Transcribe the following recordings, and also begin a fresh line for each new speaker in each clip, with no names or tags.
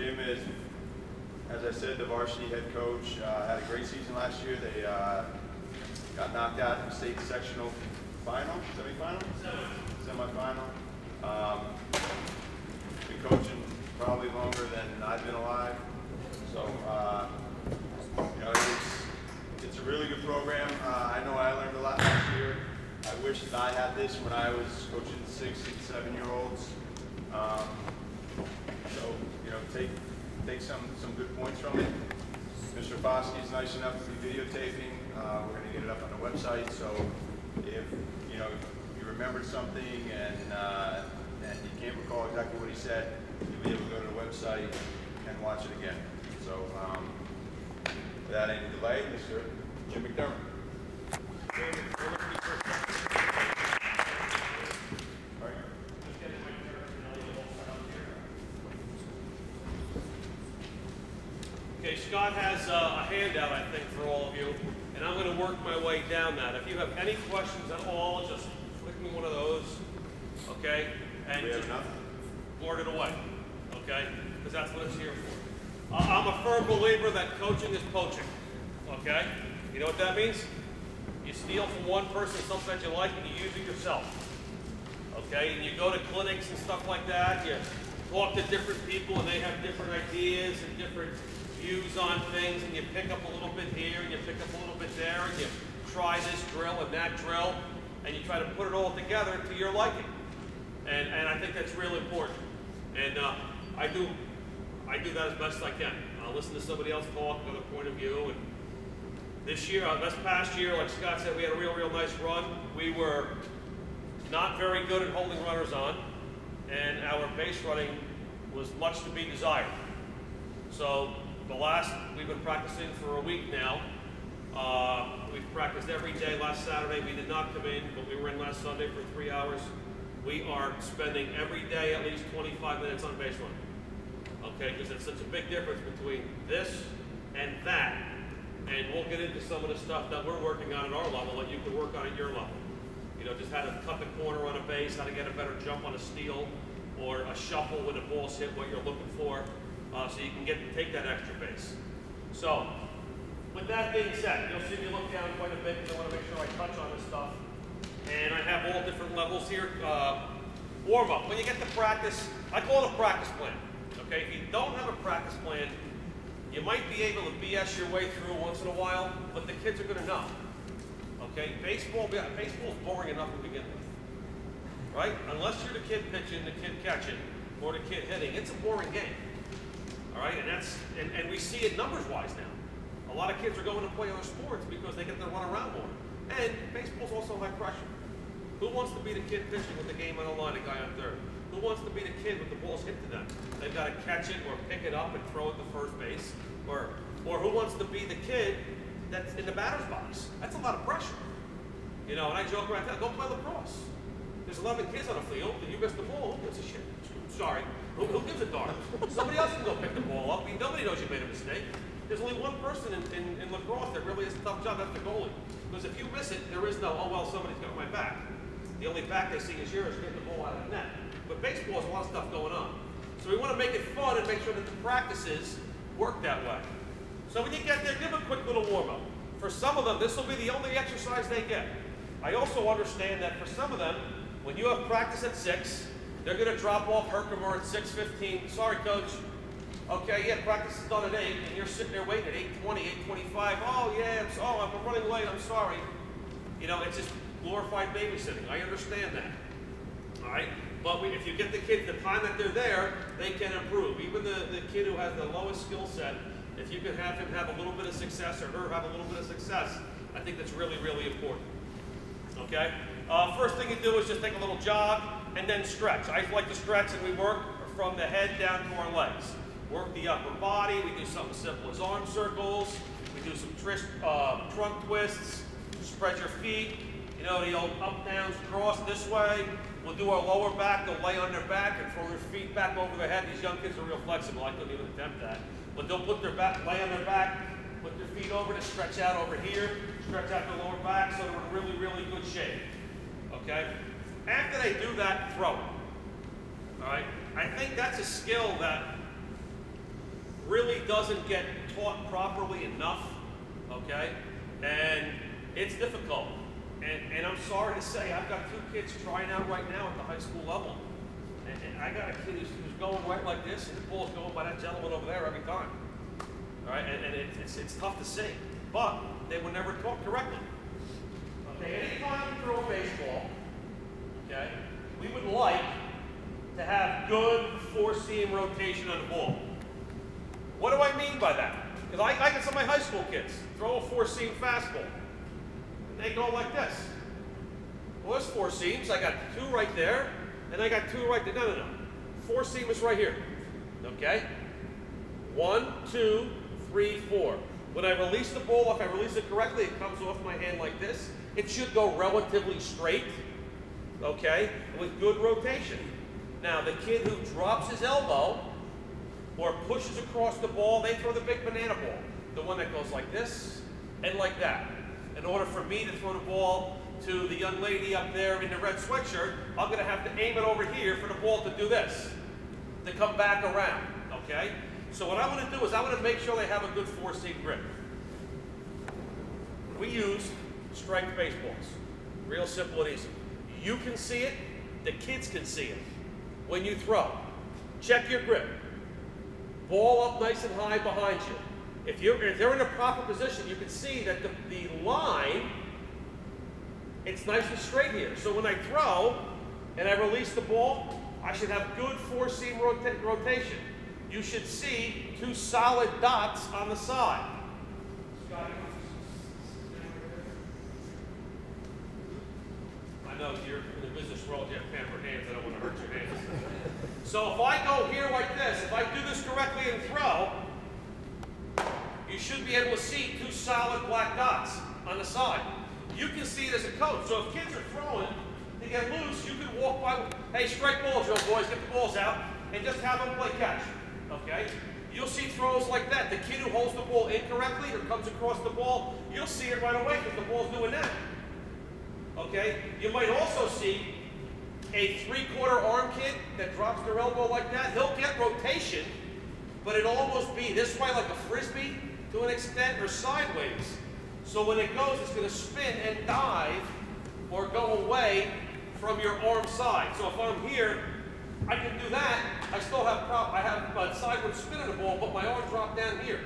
Jim is, as I said, the varsity head coach. Had a great season last year. They got knocked out in the state sectional final, semifinal. Been coaching probably longer than I've been alive. So, you know, it's a really good program. I know I learned a lot last year. I wish that I had this when I was coaching 6- and 7-year-olds. So, you know, take some good points from it. Mr. Foskey is nice enough to be videotaping. We're going to get it up on the website. So, if you know you remembered something and you can't recall exactly what he said, you'll be able to go to the website and watch it again. So, without any delay, Mr. Jim McDermott.
Okay, Scott has a handout, I think, for all of you, and I'm going to work my way down that. If you have any questions at all, just click me one of those, okay? And
we have nothing.
Blurt it away, okay? Because that's what it's here for. I'm a firm believer that coaching is poaching, okay? You know what that means? You steal from one person sometimes you like and you use it yourself, okay? And you go to clinics and stuff like that, you talk to different people and they have different ideas and different views on things, and you pick up a little bit here and you pick up a little bit there, and you try this drill and that drill, and you try to put it all together to your liking. And I think that's really important. And I do that as best I can. I'll listen to somebody else talk, another point of view. And this year, this past year, like Scott said, we had a real nice run. We were not very good at holding runners on, and our base running was much to be desired. So we've been practicing for a week now. We've practiced every day. Last Saturday we did not come in, but we were in last Sunday for 3 hours. We are spending every day at least 25 minutes on base running. Okay, because it's such a big difference between this and that. And we'll get into some of the stuff that we're working on at our level that you can work on at your level. You know, just how to cut the corner on a base, how to get a better jump on a steal, or a shuffle when the ball's hit what you're looking for. So you can take that extra base. So, with that being said, you'll see me look down quite a bit because I want to make sure I touch on this stuff. And I have all different levels here. Warm up. When you get to practice, I call it a practice plan. Okay, if you don't have a practice plan, you might be able to BS your way through once in a while, but the kids are going to know. Okay, baseball's boring enough to begin with, right? Unless you're the kid pitching, the kid catching, or the kid hitting, it's a boring game. All right, and we see it numbers-wise now. A lot of kids are going to play other sports because they get to run around more. And baseball's also high pressure. Who wants to be the kid pitching with the game on the line, the guy on third? Who wants to be the kid with the balls hit to them? They've got to catch it or pick it up and throw it to first base. Or who wants to be the kid that's in the batter's box? That's a lot of pressure. You know, and I joke around, go play lacrosse. There's 11 kids on the field, and you miss the ball, who gives a shit? Sorry, who gives a darn? Somebody else can go pick the ball up. I mean, nobody knows you made a mistake. There's only one person in lacrosse that really has a tough job, that's the goalie. Because if you miss it, there is no, oh well, somebody's got my back. The only back they see is yours, getting the ball out of the net. But baseball has a lot of stuff going on. So we want to make it fun and make sure that the practices work that way. So when you get there, give them a quick little warm-up. For some of them, this will be the only exercise they get. I also understand that for some of them, when you have practice at 6, they're going to drop off Herkimer at 6:15. Sorry, coach. Okay, yeah, practice is done at 8, and you're sitting there waiting at 8:20, 8:25. Oh, yeah, I'm running late, I'm sorry. You know, it's just glorified babysitting. I understand that. All right? But if you get the kids the time that they're there, they can improve. Even the kid who has the lowest skill set, if you can have him have a little bit of success or her have a little bit of success, I think that's really important. Okay? First thing you do is just take a little jog and then stretch. I like to stretch, and we work from the head down to our legs. Work the upper body. We do something simple as arm circles. We do some trunk twists. Spread your feet. You know, the old up, downs, cross this way. We'll do our lower back. They'll lay on their back and throw their feet back over their head. These young kids are real flexible. I couldn't even attempt that. But they'll put their back, lay on their back, put their feet over to stretch out over here, stretch out the lower back so they're in really good shape. Okay? After they do that, throw it. All right? I think that's a skill that really doesn't get taught properly enough, okay? And it's difficult. And I'm sorry to say, I've got 2 kids trying out right now at the high school level. And I got a kid who's going right like this, and the ball's going by that gentleman over there every time. All right, and it's tough to see. But they were never taught correctly. Okay, anytime you throw a baseball, okay, we would like to have good 4-seam rotation on the ball. What do I mean by that? Because I get some of my high school kids throw a 4-seam fastball, and they go like this. Well, there's 4 seams. I got 2 right there, and I got 2 right there. No. 4 seam is right here. Okay? 1, 2, 3, 4. When I release the ball, if I release it correctly, it comes off my hand like this. It should go relatively straight, okay, with good rotation. Now, the kid who drops his elbow or pushes across the ball, they throw the big banana ball, the one that goes like this and like that. In order for me to throw the ball to the young lady up there in the red sweatshirt, I'm going to have to aim it over here for the ball to do this, to come back around, okay? So what I want to do is I want to make sure they have a good 4-seam grip. We use strength baseballs. Real simple and easy. You can see it, the kids can see it. When you throw, check your grip. Ball up nice and high behind you. If they're in a proper position, you can see that the line, it's nice and straight here. So when I throw and I release the ball, I should have good 4-seam rotation. You should see 2 solid dots on the side. I know you're in the business world, you have pampered hands, I don't want to hurt your hands. So if I go here like this, if I do this correctly and throw, you should be able to see 2 solid black dots on the side. You can see it as a coach. So if kids are throwing, they get loose, you can walk by, hey, strike ball drill, boys, get the balls out, and just have them play catch. Okay? You'll see throws like that. The kid who holds the ball incorrectly or comes across the ball, you'll see it right away because the ball's doing that. Okay? You might also see a 3/4 arm kid that drops their elbow like that. He'll get rotation, but it'll almost be this way like a frisbee to an extent or sideways. So when it goes, it's going to spin and dive or go away from your arm side. So if I'm here, I can do that. I still have a sideward spin on the ball, but my arm dropped down here.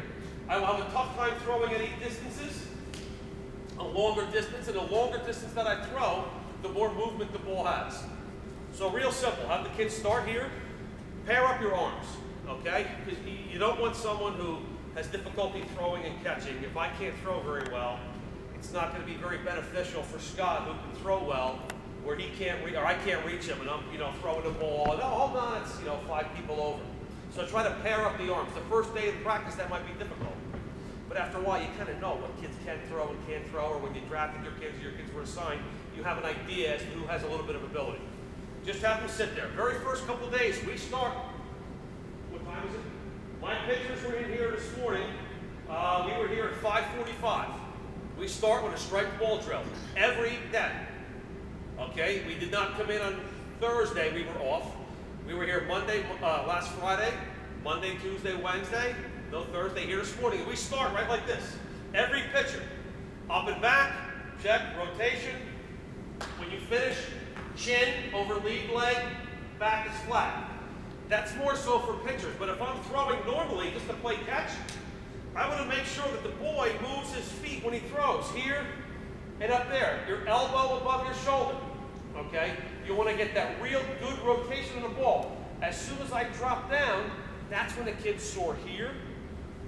I will have a tough time throwing any distances, a longer distance, and the longer distance that I throw, the more movement the ball has. So real simple, have the kids start here, pair up your arms, okay? Because you don't want someone who has difficulty throwing and catching. If I can't throw very well, it's not going to be very beneficial for Scott, who can throw well, where he can't reach, or I can't reach him, and I'm, throwing the ball. No, hold on, it's, 5 people over. So try to pair up the arms. The first day of practice, that might be difficult. But after a while, you kind of know what kids can throw and can't throw, or when you drafted your kids were assigned, you have an idea as to who has a little bit of ability. Just have them sit there. Very first couple days, we start, what time is it? My pitchers were in here this morning. We were here at 5:45. We start with a strike ball drill every day. Okay, we did not come in on Thursday, we were off. We were here last Friday, Monday, Tuesday, Wednesday, no Thursday, here this morning. And we start right like this. Every pitcher, up and back, check, rotation. When you finish, chin over lead leg, back is flat. That's more so for pitchers, but if I'm throwing normally just to play catch, I want to make sure that the boy moves his feet when he throws, here and up there. Your elbow above your shoulder, okay? You want to get that real good rotation of the ball. As soon as I drop down, that's when the kids soar here.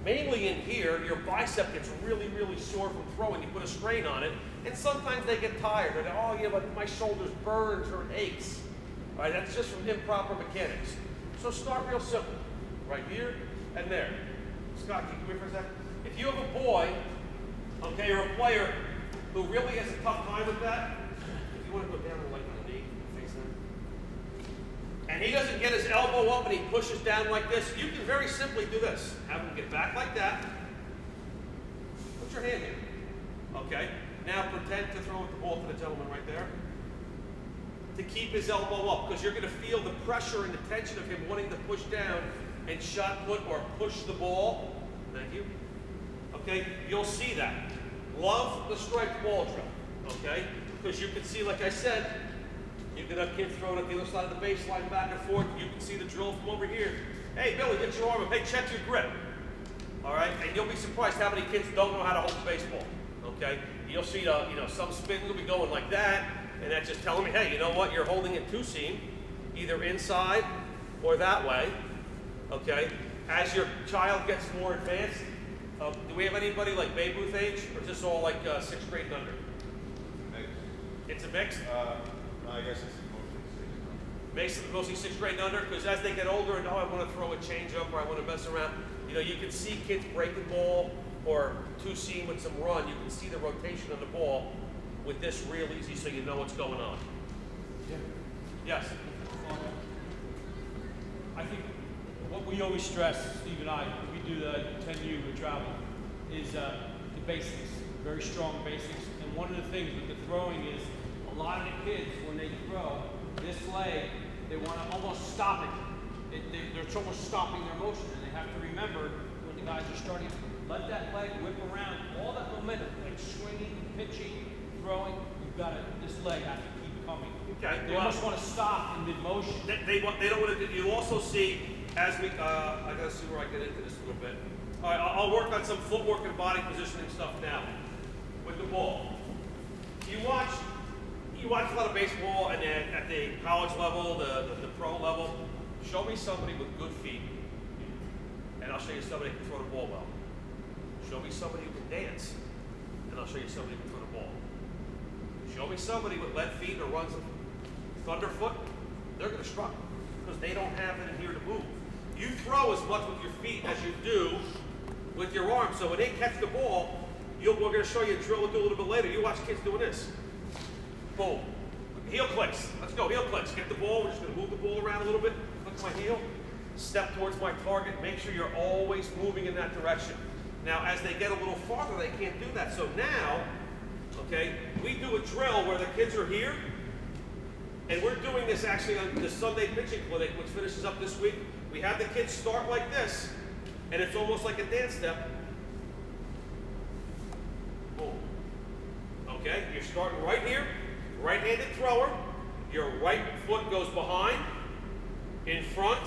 Mainly in here, your bicep gets really, really sore from throwing. You put a strain on it, and sometimes they get tired. They're like, oh, yeah, but my shoulder's burns or it aches. All right, that's just from improper mechanics. So start real simple, right here and there. Scott, can you come here for a second? If you have a boy, okay, or a player who really has a tough time with that, if you want to go down like on the knee, face them, and he doesn't get his elbow up and he pushes down like this, you can very simply do this. Have him get back like that. Put your hand here. Okay. Now pretend to throw the ball to the gentleman right there. to keep his elbow up, because you're going to feel the pressure and the tension of him wanting to push down and shot put or push the ball. Thank you. Okay, you'll see that. Love the striped ball drill, okay? Because you can see, like I said, you can have kids throwing at the other side of the baseline back and forth. You can see the drill from over here. Hey, Billy, get your arm up. Hey, check your grip. All right, and you'll be surprised how many kids don't know how to hold the baseball. Okay, you'll see, some spins will be going like that, and that's just telling me, hey, you know what? You're holding it two seam, either inside or that way. Okay, as your child gets more advanced, do we have anybody like Babe Ruth age, or is this all like 6th grade and under?
Mix.
It's a mix.
I guess it's
Mostly 6th grade and under, because as they get older and I want to throw a change up or I want to mess around, you can see kids break the ball or two seam with some run. You can see the rotation of the ball with this real easy, so you know what's going on.
Yeah.
Yes.
I think what we always stress, Steve and I, when we do the 10U with travel, is the basics, very strong basics. And one of the things with the throwing is a lot of the kids, when they throw this leg, they want to almost stop it. They're almost stopping their motion, and they have to remember when the guys are starting, let that leg whip around, all that momentum, like swinging, pitching, throwing, this leg has to keep coming.
Okay.
They almost want to stop in mid-motion.
They don't want to. You also see, as we, I gotta see where I get into this a little bit. All right, I'll work on some footwork and body positioning stuff now with the ball. You watch a lot of baseball, and then at the college level, the pro level. Show me somebody with good feet, and I'll show you somebody who can throw the ball well. Show me somebody who can dance, and I'll show you somebody who can throw the ball. Show me somebody with lead feet or runs a thunderfoot, they're going to struggle because they don't have it in here to move. You throw as much with your feet as you do with your arms. So when they catch the ball, we're going to show you a drill we'll do a little bit later. You watch kids doing this. Boom. Heel clicks. Let's go. Heel clicks. Get the ball. We're just going to move the ball around a little bit. Click my heel. Step towards my target. Make sure you're always moving in that direction. Now, as they get a little farther, they can't do that. So now, okay, we do a drill where the kids are here. And we're doing this actually on the Sunday pitching clinic, which finishes up this week. We have the kids start like this, and it's almost like a dance step. Boom. Okay, you're starting right here, right-handed thrower. Your right foot goes behind, in front,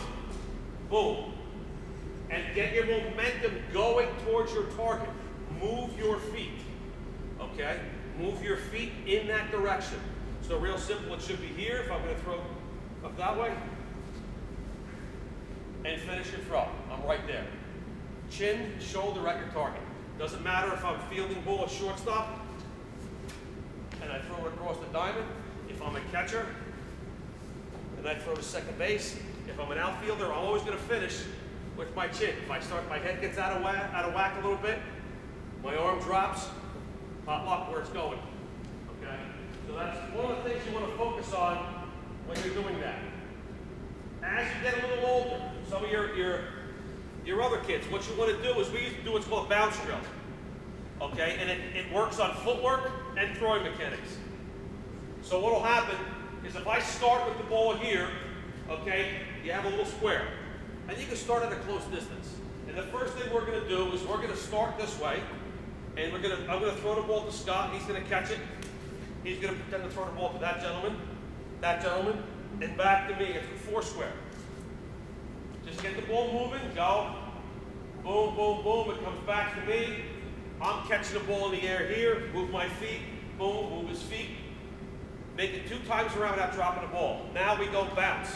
boom. And get your momentum going towards your target. Move your feet, okay? Move your feet in that direction. So real simple, it should be here if I'm going to throw up that way. And finish your throw. I'm right there. Chin, shoulder at your target. Doesn't matter if I'm fielding ball at shortstop and I throw it across the diamond. If I'm a catcher and I throw to second base. If I'm an outfielder, I'm always going to finish with my chin. If I start, my head gets out of whack a little bit, my arm drops, pop up where it's going. Okay? So that's one of the things you want to focus on when you're doing that. As you get a little older, some of your other kids, what you want to do is we used to do what's called bounce drill. Okay, and it works on footwork and throwing mechanics. So what will happen is if I start with the ball here, okay, you have a little square. And you can start at a close distance. And the first thing we're going to do is we're going to start this way. And I'm going to throw the ball to Scott. He's going to catch it. He's going to pretend to throw the ball to that gentleman, and back to me. It's a four square. Just get the ball moving, go. Boom, boom, boom. It comes back to me. I'm catching the ball in the air here. Move my feet. Boom, move his feet. Make it 2 times around without dropping the ball. Now we go bounce.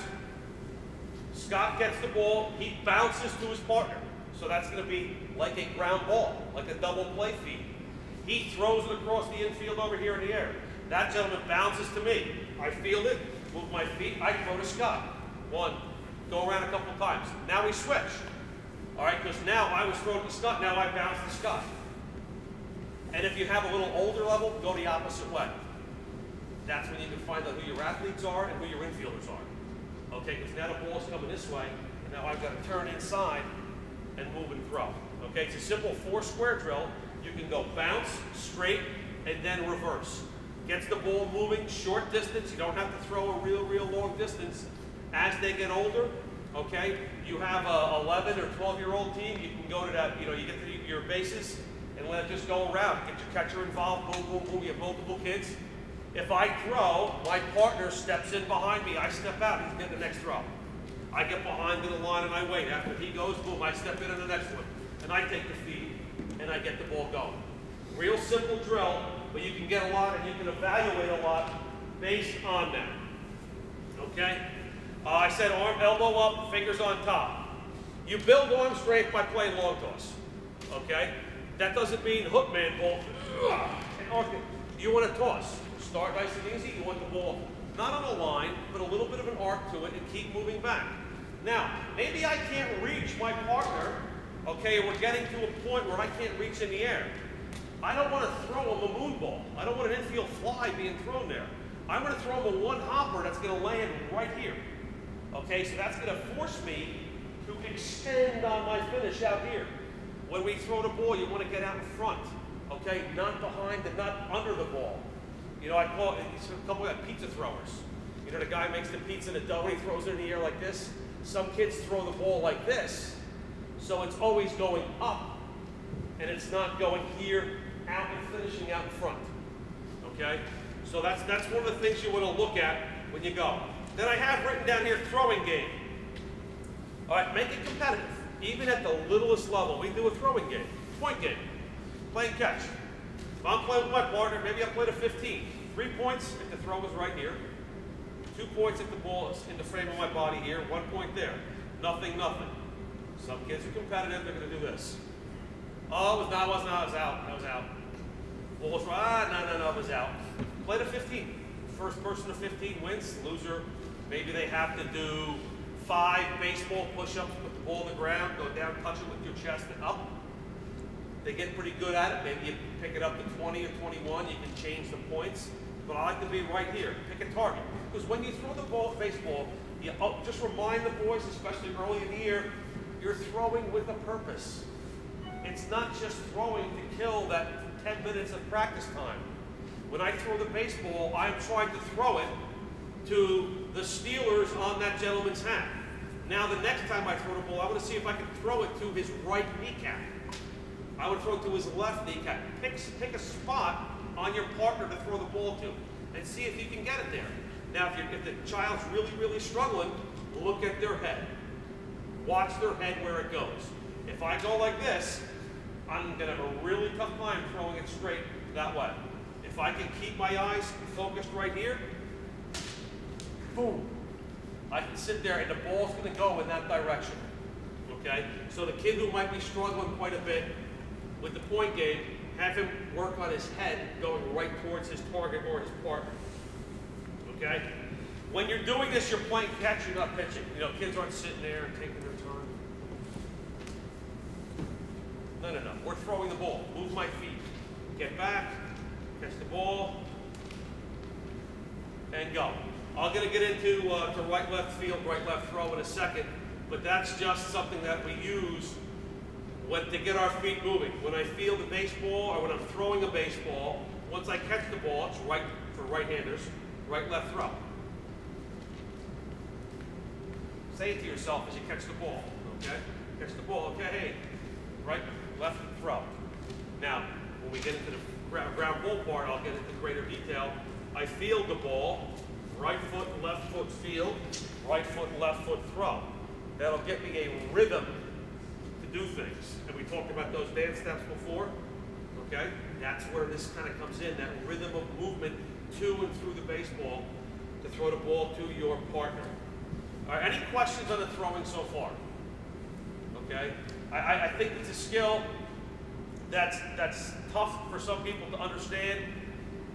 Scott gets the ball. He bounces to his partner. So that's going to be like a ground ball, like a double play feed. He throws it across the infield over here in the air. That gentleman bounces to me. I field it, move my feet, I throw to Scott. 1, go around a couple times. Now we switch. All right, because now I was throwing to Scott, now I bounce to Scott. And if you have a little older level, go the opposite way. That's when you can find out who your athletes are and who your infielders are. Okay, because now the ball's coming this way, and now I've got to turn inside and move and throw. Okay, it's a simple 4 square drill. You can go bounce, straight, and then reverse. Gets the ball moving, short distance. You don't have to throw a real long distance. As they get older, okay, you have a 11 or 12-year-old team, you can go to that, you get to your bases and let it just go around. Get your catcher involved, boom. You have multiple kids. If I throw, my partner steps in behind me. I step out, he's getting the next throw. I get behind the line and I wait. After he goes, boom, I step in on the next one. And I take the feed and I get the ball going. Real simple drill, but you can get a lot and you can evaluate a lot based on that. Okay? I said arm, elbow up, fingers on top. You build arm strength by playing long toss. Okay? That doesn't mean hook man ball. You want to toss. Start nice and easy. You want the ball not on a line, but a little bit of an arc to it and keep moving back. Now, maybe I can't reach my partner. Okay, we're getting to a point where I can't reach in the air. I don't want to throw him a moon ball. I don't want an infield fly being thrown there. I'm going to throw him a one hopper that's going to land right here. Okay, so that's going to force me to extend on my finish out here. When we throw the ball, you want to get out in front. Okay, not behind and not under the ball. I call it, a couple of pizza throwers. The guy makes the pizza in the dough and he throws it in the air like this. Some kids throw the ball like this, so it's always going up, and it's not going here, out and finishing out in front. Okay? So that's one of the things you want to look at when you go. Then I have written down here throwing game. All right, make it competitive. Even at the littlest level, we do a throwing game, point game, play and catch. If I'm playing with my partner, maybe I played a 15. 3 points if the throw is right here. 2 points if the ball is in the frame of my body here. 1 point there. Nothing. Some kids are competitive, they're going to do this. Oh, I was out. Ball was right. No, I was out. Played a 15. First person to 15 wins. Loser, maybe they have to do 5 baseball push-ups, put the ball on the ground, go down, touch it with your chest and up. They get pretty good at it. Maybe you pick it up to 20 or 21. You can change the points. But I like to be right here. Pick a target. Because when you throw the baseball, you just remind the boys, especially early in the year, you're throwing with a purpose. It's not just throwing to kill that 10 minutes of practice time. When I throw the baseball, I'm trying to throw it to the Steelers on that gentleman's hat. Now the next time I throw the ball, I want to see if I can throw it to his right kneecap. I would throw it to his left kneecap. Pick a spot on your partner to throw the ball to and see if you can get it there. Now, if the child's really struggling, look at their head. Watch their head where it goes. If I go like this, I'm going to have a really tough time throwing it straight that way. If I can keep my eyes focused right here, boom, I can sit there and the ball's going to go in that direction. Okay? So the kid who might be struggling quite a bit with the point game, have him work on his head going right towards his target or his partner. Okay? When you're doing this, you're playing catch, you're not pitching. Kids aren't sitting there and taking their time. No. We're throwing the ball. Move my feet. Get back, catch the ball, and go. I'm going to get into to right-left field, right-left throw in a second, but that's just something that we use to get our feet moving. When I field a baseball or when I'm throwing a baseball, once I catch the ball, it's right for right-handers, right-left throw. Say it to yourself as you catch the ball, okay? Catch the ball, okay, hey, right, left throw. Now, when we get into the ground ball part, I'll get into greater detail. I field the ball, right foot, left foot field, right foot, left foot throw. That'll get me a rhythm to do things. And we talked about those dance steps before, okay? That's where this kind of comes in, that rhythm of movement to and through the baseball to throw the ball to your partner. All right, any questions on the throwing so far? Okay, I think it's a skill that's tough for some people to understand.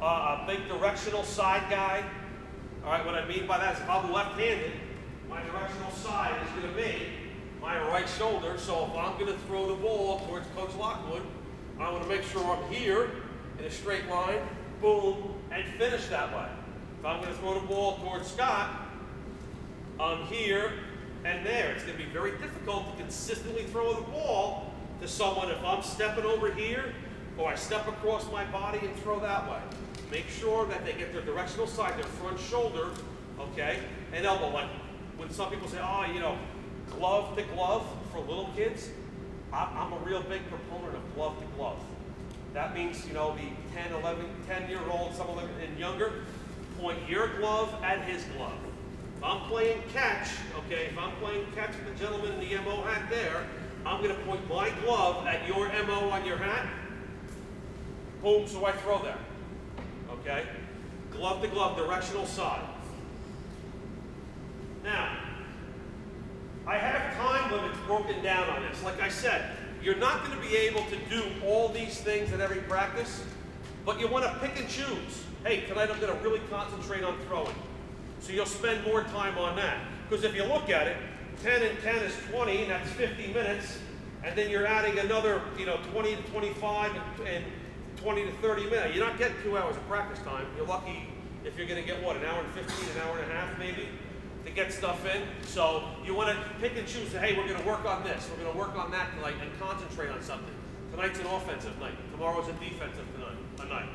A big directional side guy. All right, what I mean by that is if I'm left-handed, my directional side is going to be my right shoulder. So if I'm going to throw the ball towards Coach Lockwood, I want to make sure I'm here in a straight line, boom, and finish that way. If I'm going to throw the ball towards Scott, I'm here and there. It's going to be very difficult to consistently throw the ball to someone if I'm stepping over here or I step across my body and throw that way. make sure that they get their directional side, their front shoulder, okay, and elbow. Like when some people say, oh, you know, glove to glove for little kids, I'm a real big proponent of glove to glove. That means, you know, the 10, 11, 10-year-old, some of them and younger, point your glove at his glove. If I'm playing catch, okay, if I'm playing catch with the gentleman in the MO hat there, I'm going to point my glove at your MO on your hat. Boom, so I throw there. Okay? Glove to glove, directional side. Now, I have time limits broken down on this. Like I said, you're not going to be able to do all these things at every practice, but you want to pick and choose. Hey, tonight I'm going to really concentrate on throwing. So you'll spend more time on that. Because if you look at it, 10 and 10 is 20, and that's 50 minutes. And then you're adding another, you know, 20 to 25 and 20 to 30 minutes. You're not getting 2 hours of practice time. You're lucky if you're going to get, what, an hour and 15, an hour and a half maybe, to get stuff in. So you want to pick and choose, hey, we're going to work on this, we're going to work on that tonight, and concentrate on something. Tonight's an offensive night. Tomorrow's a defensive night.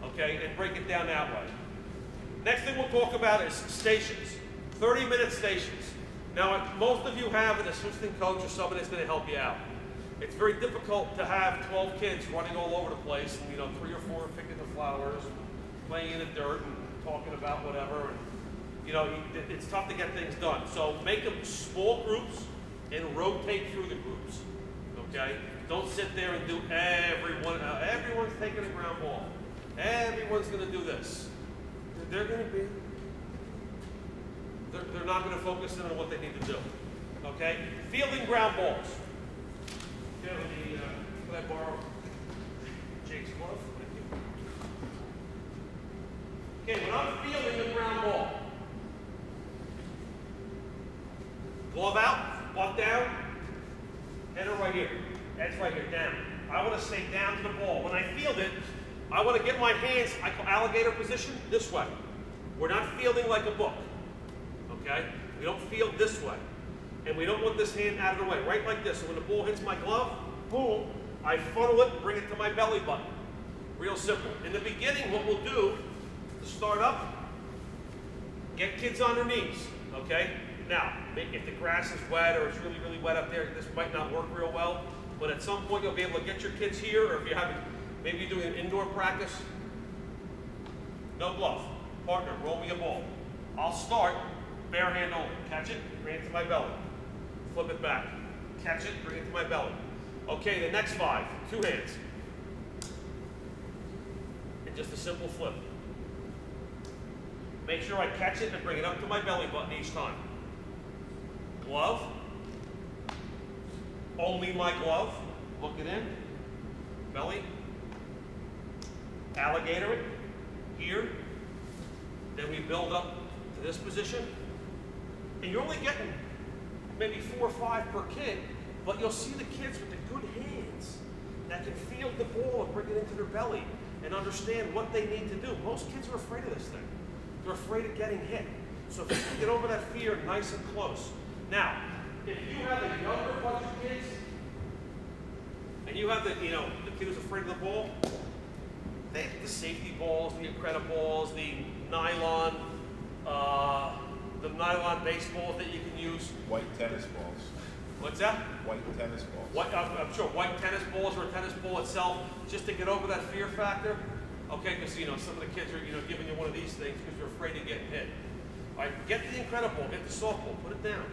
Okay, and break it down that way. Next thing we'll talk about is stations. 30-minute stations. Now, most of you have an assistant coach or somebody that's going to help you out. It's very difficult to have 12 kids running all over the place, and, you know, 3 or 4 picking the flowers, and playing in the dirt, and talking about whatever. And, you know, it's tough to get things done. So make them small groups and rotate through the groups. Okay? Don't sit there and do everyone. Everyone's taking a ground ball. Everyone's going to do this. They're going to be. They're not going to focus in on what they need to do. Okay? Fielding ground balls. Could I borrow Jake's glove? Thank you. Okay, when I'm fielding a ground ball, glove out, butt down, header right here. That's right here, down. I want to stay down to the ball. When I field it, I want to get my hands, I call alligator position, this way. We're not fielding like a book. Okay? We don't field this way. And we don't want this hand out of the way, right like this. So when the ball hits my glove, boom, I funnel it and bring it to my belly button. Real simple. In the beginning, what we'll do to start up, get kids on their knees, okay? Now, if the grass is wet or it's really, really wet up there, this might not work real well, but at some point you'll be able to get your kids here, or if you haven't, maybe you're doing an indoor practice, no glove. Partner, roll me a ball. I'll start, bare hand only. Catch it, bring it to my belly. Flip it back. Catch it, bring it to my belly. Okay, the next 5, 2 hands. And just a simple flip. Make sure I catch it and bring it up to my belly button each time. Glove. Only my glove. Look it in. Belly. Alligator it. Here. Then we build up to this position. And you're only getting maybe 4 or 5 per kid, but you'll see the kids with the good hands that can field the ball and bring it into their belly and understand what they need to do. Most kids are afraid of this thing. They're afraid of getting hit. So if you can get over that fear nice and close. Now, if you have a younger bunch of kids, and you have the, you know, the kid who's afraid of the ball, they have the safety balls, the Incrediballs, the nylon baseballs that you can use.
White tennis balls.
What's that?
White tennis balls.
I'm sure white tennis balls or a tennis ball itself, just to get over that fear factor. Okay, because, you know, some of the kids are, you know, giving you one of these things because you're afraid of getting hit. All right, get the Incredible, get the softball, put it down.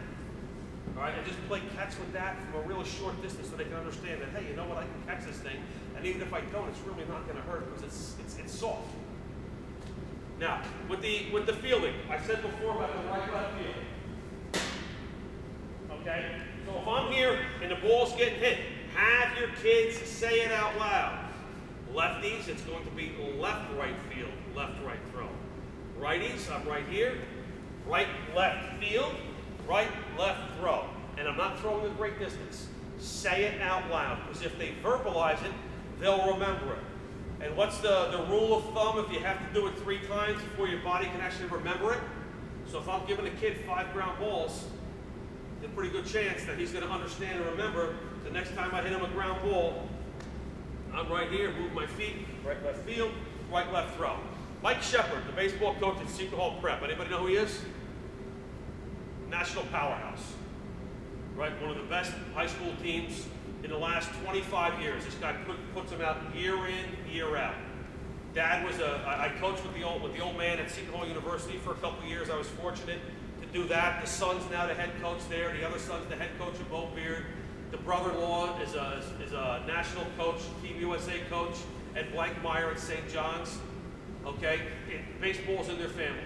All right, and just play catch with that from a really short distance so they can understand that, hey, you know what, I can catch this thing, and even if I don't, it's really not going to hurt because it's soft. Now, with the fielding, I said before about the right-left field. Okay, so if I'm here and the ball's getting hit, have your kids say it out loud. Lefties, it's going to be left-right field, left-right throw. Righties, I'm right here. Right-left field, right-left throw. And I'm not throwing a great distance. Say it out loud, because if they verbalize it, they'll remember it. And what's the rule of thumb if you have to do it 3 times before your body can actually remember it? So if I'm giving a kid 5 ground balls, there's a pretty good chance that he's going to understand and remember the next time I hit him a ground ball, I'm right here, move my feet, right, left field, right, left throw. Mike Shepard, the baseball coach at Seton Hall Prep. Anybody know who he is? National powerhouse, right? One of the best high school teams in the last 25 years. This guy puts them out year in, year out. Dad was I coached with the old man at Seton Hall University for a couple of years. I was fortunate to do that. The son's now the head coach there. The other son's the head coach at Beaubeard. The brother-in-law is a national coach, Team USA coach at Blankmeyer at St. John's. Okay, baseball's in their family.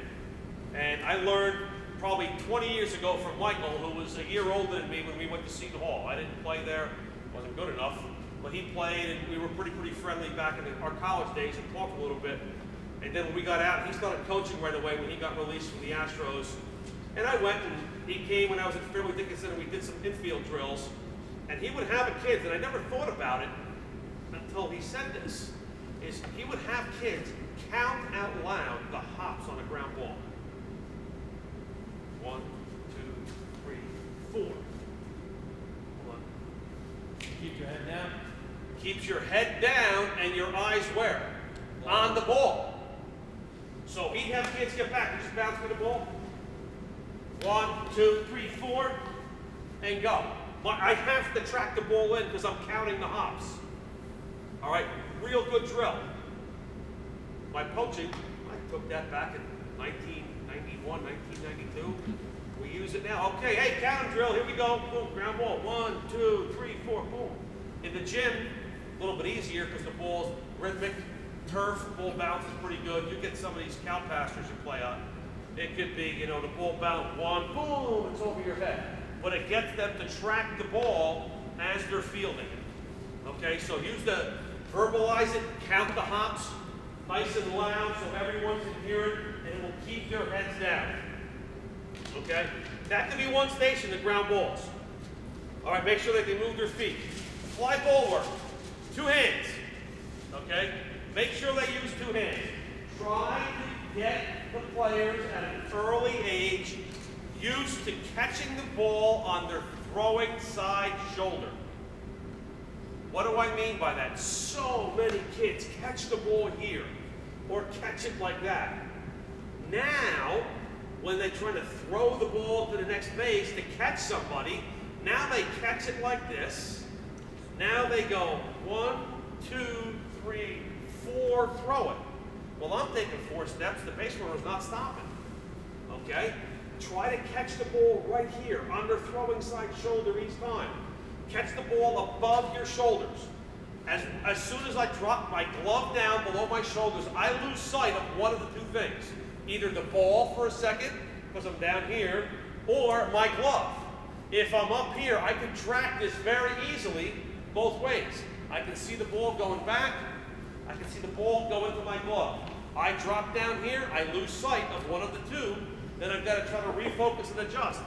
And I learned probably 20 years ago from Michael, who was a year older than me when we went to Seton Hall. I didn't play there, wasn't good enough, but he played and we were pretty friendly back in our college days and talked a little bit. And then when we got out, he started coaching right away when he got released from the Astros. And I went and he came when I was at Fairleigh Dickinson and we did some infield drills. And he would have the kids, and I never thought about it until he said this, is he would have kids count out loud the hops on a ground ball. 1, 2, 3, 4. Hold on.
Keep your head down.
Keeps your head down and your eyes where? On the ball. So he'd have kids get back and just bounce with the ball. 1, 2, 3, 4, and go. I have to track the ball in because I'm counting the hops. All right, real good drill. My poaching, I took that back in 1991, 1992. We use it now. Okay, hey, count drill, here we go. Boom, ground ball. 1, 2, 3, 4, boom. In the gym, a little bit easier because the ball's rhythmic. Turf, ball bounce is pretty good. You get some of these cow pastures you play on. It could be, you know, the ball bounce, 1, boom, it's over your head. But it gets them to track the ball as they're fielding it. Okay, so use the, verbalize it, count the hops, nice and loud so everyone can hear it, and it will keep their heads down. Okay, that can be one station, the ground balls. All right, make sure that they move their feet. Fly ball work, 2 hands. Okay, make sure they use 2 hands. Try to get the players at an early age used to catching the ball on their throwing side shoulder. What do I mean by that? So many kids catch the ball here or catch it like that. Now, when they're trying to throw the ball to the next base to catch somebody, now they catch it like this. Now they go 1, 2, 3, 4, throw it. Well, I'm taking 4 steps. The base runner's not stopping. Okay? Try to catch the ball right here, under throwing side shoulder each time. Catch the ball above your shoulders. As soon as I drop my glove down below my shoulders, I lose sight of one of the 2 things. Either the ball for a second, because I'm down here, or my glove. If I'm up here, I can track this very easily both ways. I can see the ball going back. I can see the ball go into my glove. I drop down here, I lose sight of one of the 2. Then I've got to try to refocus and adjust.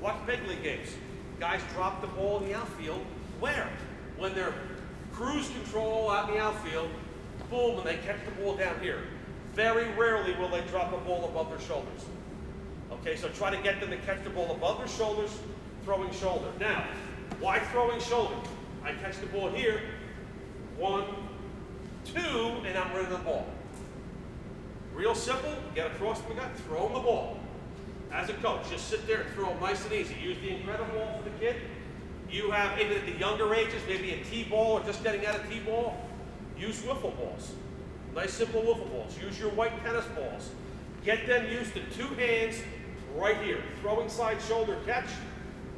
Watch big league games. Guys drop the ball in the outfield. Where? When they're cruise control out in the outfield, boom, and they catch the ball down here. Very rarely will they drop a ball above their shoulders. Okay, so try to get them to catch the ball above their shoulders, throwing shoulder. Now, why throwing shoulder? I catch the ball here, 1, 2, and I'm running the ball. Real simple, get across the gut, throw them the ball. As a coach, just sit there and throw them nice and easy. Use the incredible ball for the kid. You have, even at the younger ages, maybe a T-ball or just getting out of T-ball, use wiffle balls. Nice simple wiffle balls. Use your white tennis balls. Get them used to 2 hands right here. Throwing side shoulder catch,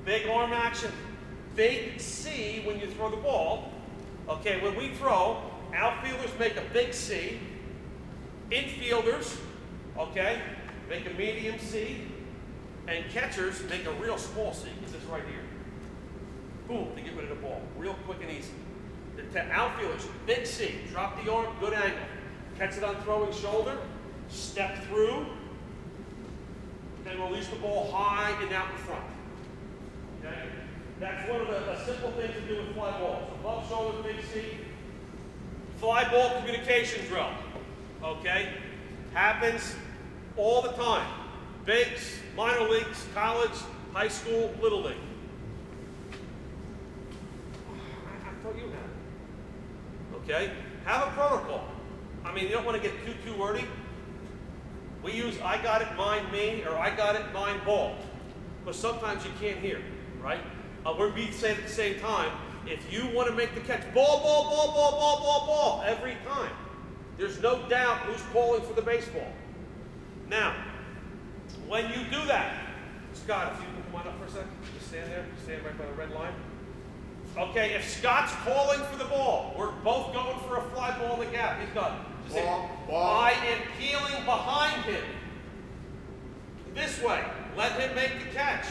big arm action, big C when you throw the ball. Okay, when we throw, outfielders make a big C. Infielders, okay, make a medium C, and catchers make a real small C, because it's right here. Boom, to get rid of the ball, real quick and easy. The outfielders, big C, drop the arm, good angle. Catch it on throwing shoulder, step through, and release the ball high and out in front. Okay? That's one of the simple things to do with fly balls. Above shoulder, big C. Fly ball communication drill. Okay? Happens all the time. Bigs, minor leagues, college, high school, little league. I thought you had it. Okay? Have a protocol. I mean, you don't want to get too wordy, We use I got it, mine, me, or I got it, mine, ball. Because sometimes you can't hear, right? We say it at the same time, if you want to make the catch, ball, ball, ball, ball, ball, ball, ball, every time. There's no doubt who's calling for the baseball. Now, when you do that, Scott, if you can come on up for a second, just stand there, stand right by the red line. Okay, if Scott's calling for the ball, we're both going for a fly ball in the gap. He's got
Ball.
I am peeling behind him. This way. Let him make the catch.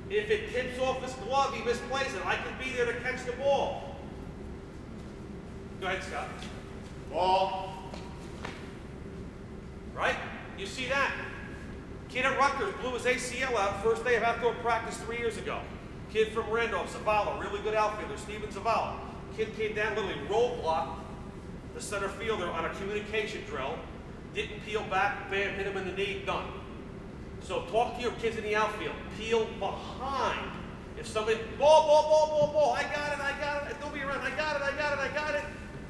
If it tips off his glove, he misplays it. I can be there to catch the ball. Go ahead, Scott.
Ball.
Right? You see that? Kid at Rutgers blew his ACL out first day of outdoor practice 3 years ago. Kid from Randolph, Zavala, really good outfielder, Steven Zavala. Kid came down, literally roadblocked the center fielder on a communication drill, didn't peel back, bam, hit him in the knee, done. So talk to your kids in the outfield. Peel behind. If somebody, ball, ball, ball, ball, ball, I got it, don't be around, I got it.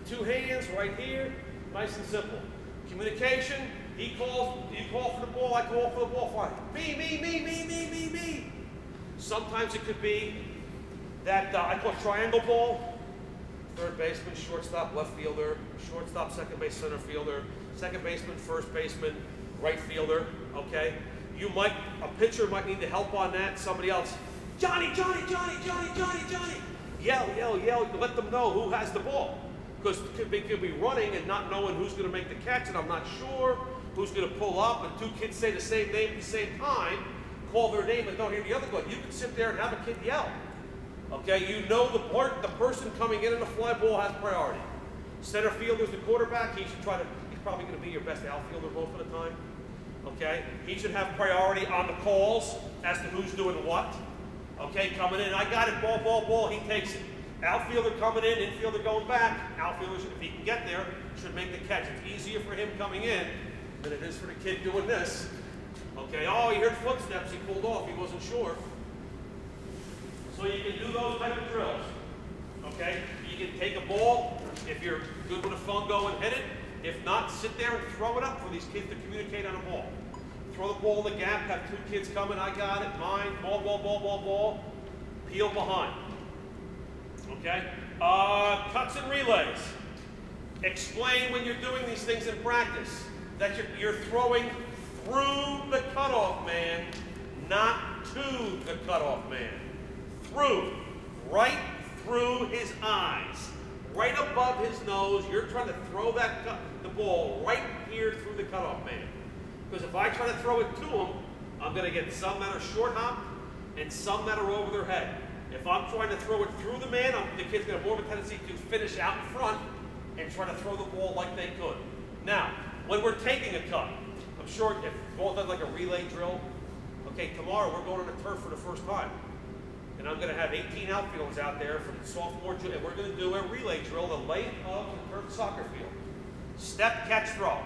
2 hands right here, nice and simple. Communication, he calls, you call for the ball, I call for the ball, fine. Me. Sometimes it could be that I call triangle ball, third baseman, shortstop, left fielder, shortstop, second base, center fielder, second baseman, first baseman, right fielder, okay? A pitcher might need to help on that, somebody else, Johnny. Yell, let them know who has the ball. Because it could be running and not knowing who's going to make the catch, and I'm not sure who's going to pull up, and 2 kids say the same name at the same time, call their name and don't hear the other one. You can sit there and have a kid yell. Okay, you know the person coming in the fly ball has priority. Center fielder's the quarterback. He's probably going to be your best outfielder most of the time. Okay, he should have priority on the calls as to who's doing what. Okay, coming in, I got it, ball, he takes it. Outfielder coming in, infielder going back. Outfielder, if he can get there, should make the catch. It's easier for him coming in than it is for the kid doing this. Okay, oh, he heard footsteps, he pulled off, he wasn't sure. So you can do those type of drills. Okay, you can take a ball, if you're good with a phone, go and hit it. If not, sit there and throw it up for these kids to communicate on a ball. Throw the ball in the gap, have 2 kids coming, I got it, mine, ball. Peel behind. Okay? Cuts and relays. Explain when you're doing these things in practice that you're throwing through the cutoff man, not to the cutoff man. Through. Right through his eyes. Right above his nose, you're trying to throw the ball right here through the cutoff man. Because if I try to throw it to him, I'm going to get some that are short hop and some that are over their head. If I'm trying to throw it through the man, the kid's going to have more of a tendency to finish out in front and try to throw the ball like they could. Now, when we're taking a cut, I'm sure if you've all done like a relay drill, okay, tomorrow we're going on the turf for the first time. And I'm going to have 18 outfielders out there from sophomore to, and we're going to do a relay drill the length of the turf soccer field. Step, catch, throw.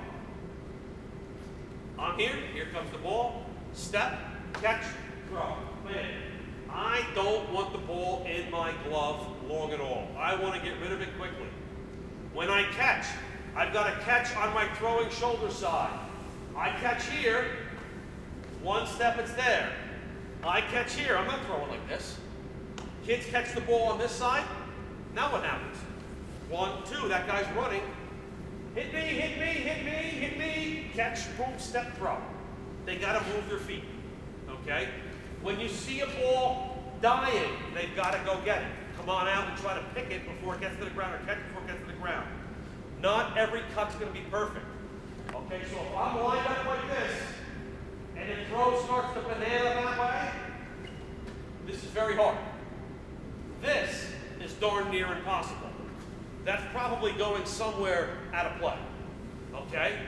I'm here comes the ball, step, catch, throw. Man, I don't want the ball in my glove long at all. I want to get rid of it quickly. When I catch, I've got to catch on my throwing shoulder side. I catch here, 1 step it's there. I catch here, I'm not throwing like this. Kids catch the ball on this side, now what happens? 1, 2, that guy's running. Hit me, catch, boom, step, throw. They got to move their feet, okay? When you see a ball dying, they've got to go get it. Come on out and try to pick it before it gets to the ground, or catch it before it gets to the ground. Not every cut's going to be perfect. Okay, so if I'm lined up like this, and the throw starts to banana that way, this is very hard. This is darn near impossible. That's probably going somewhere out of play. Okay?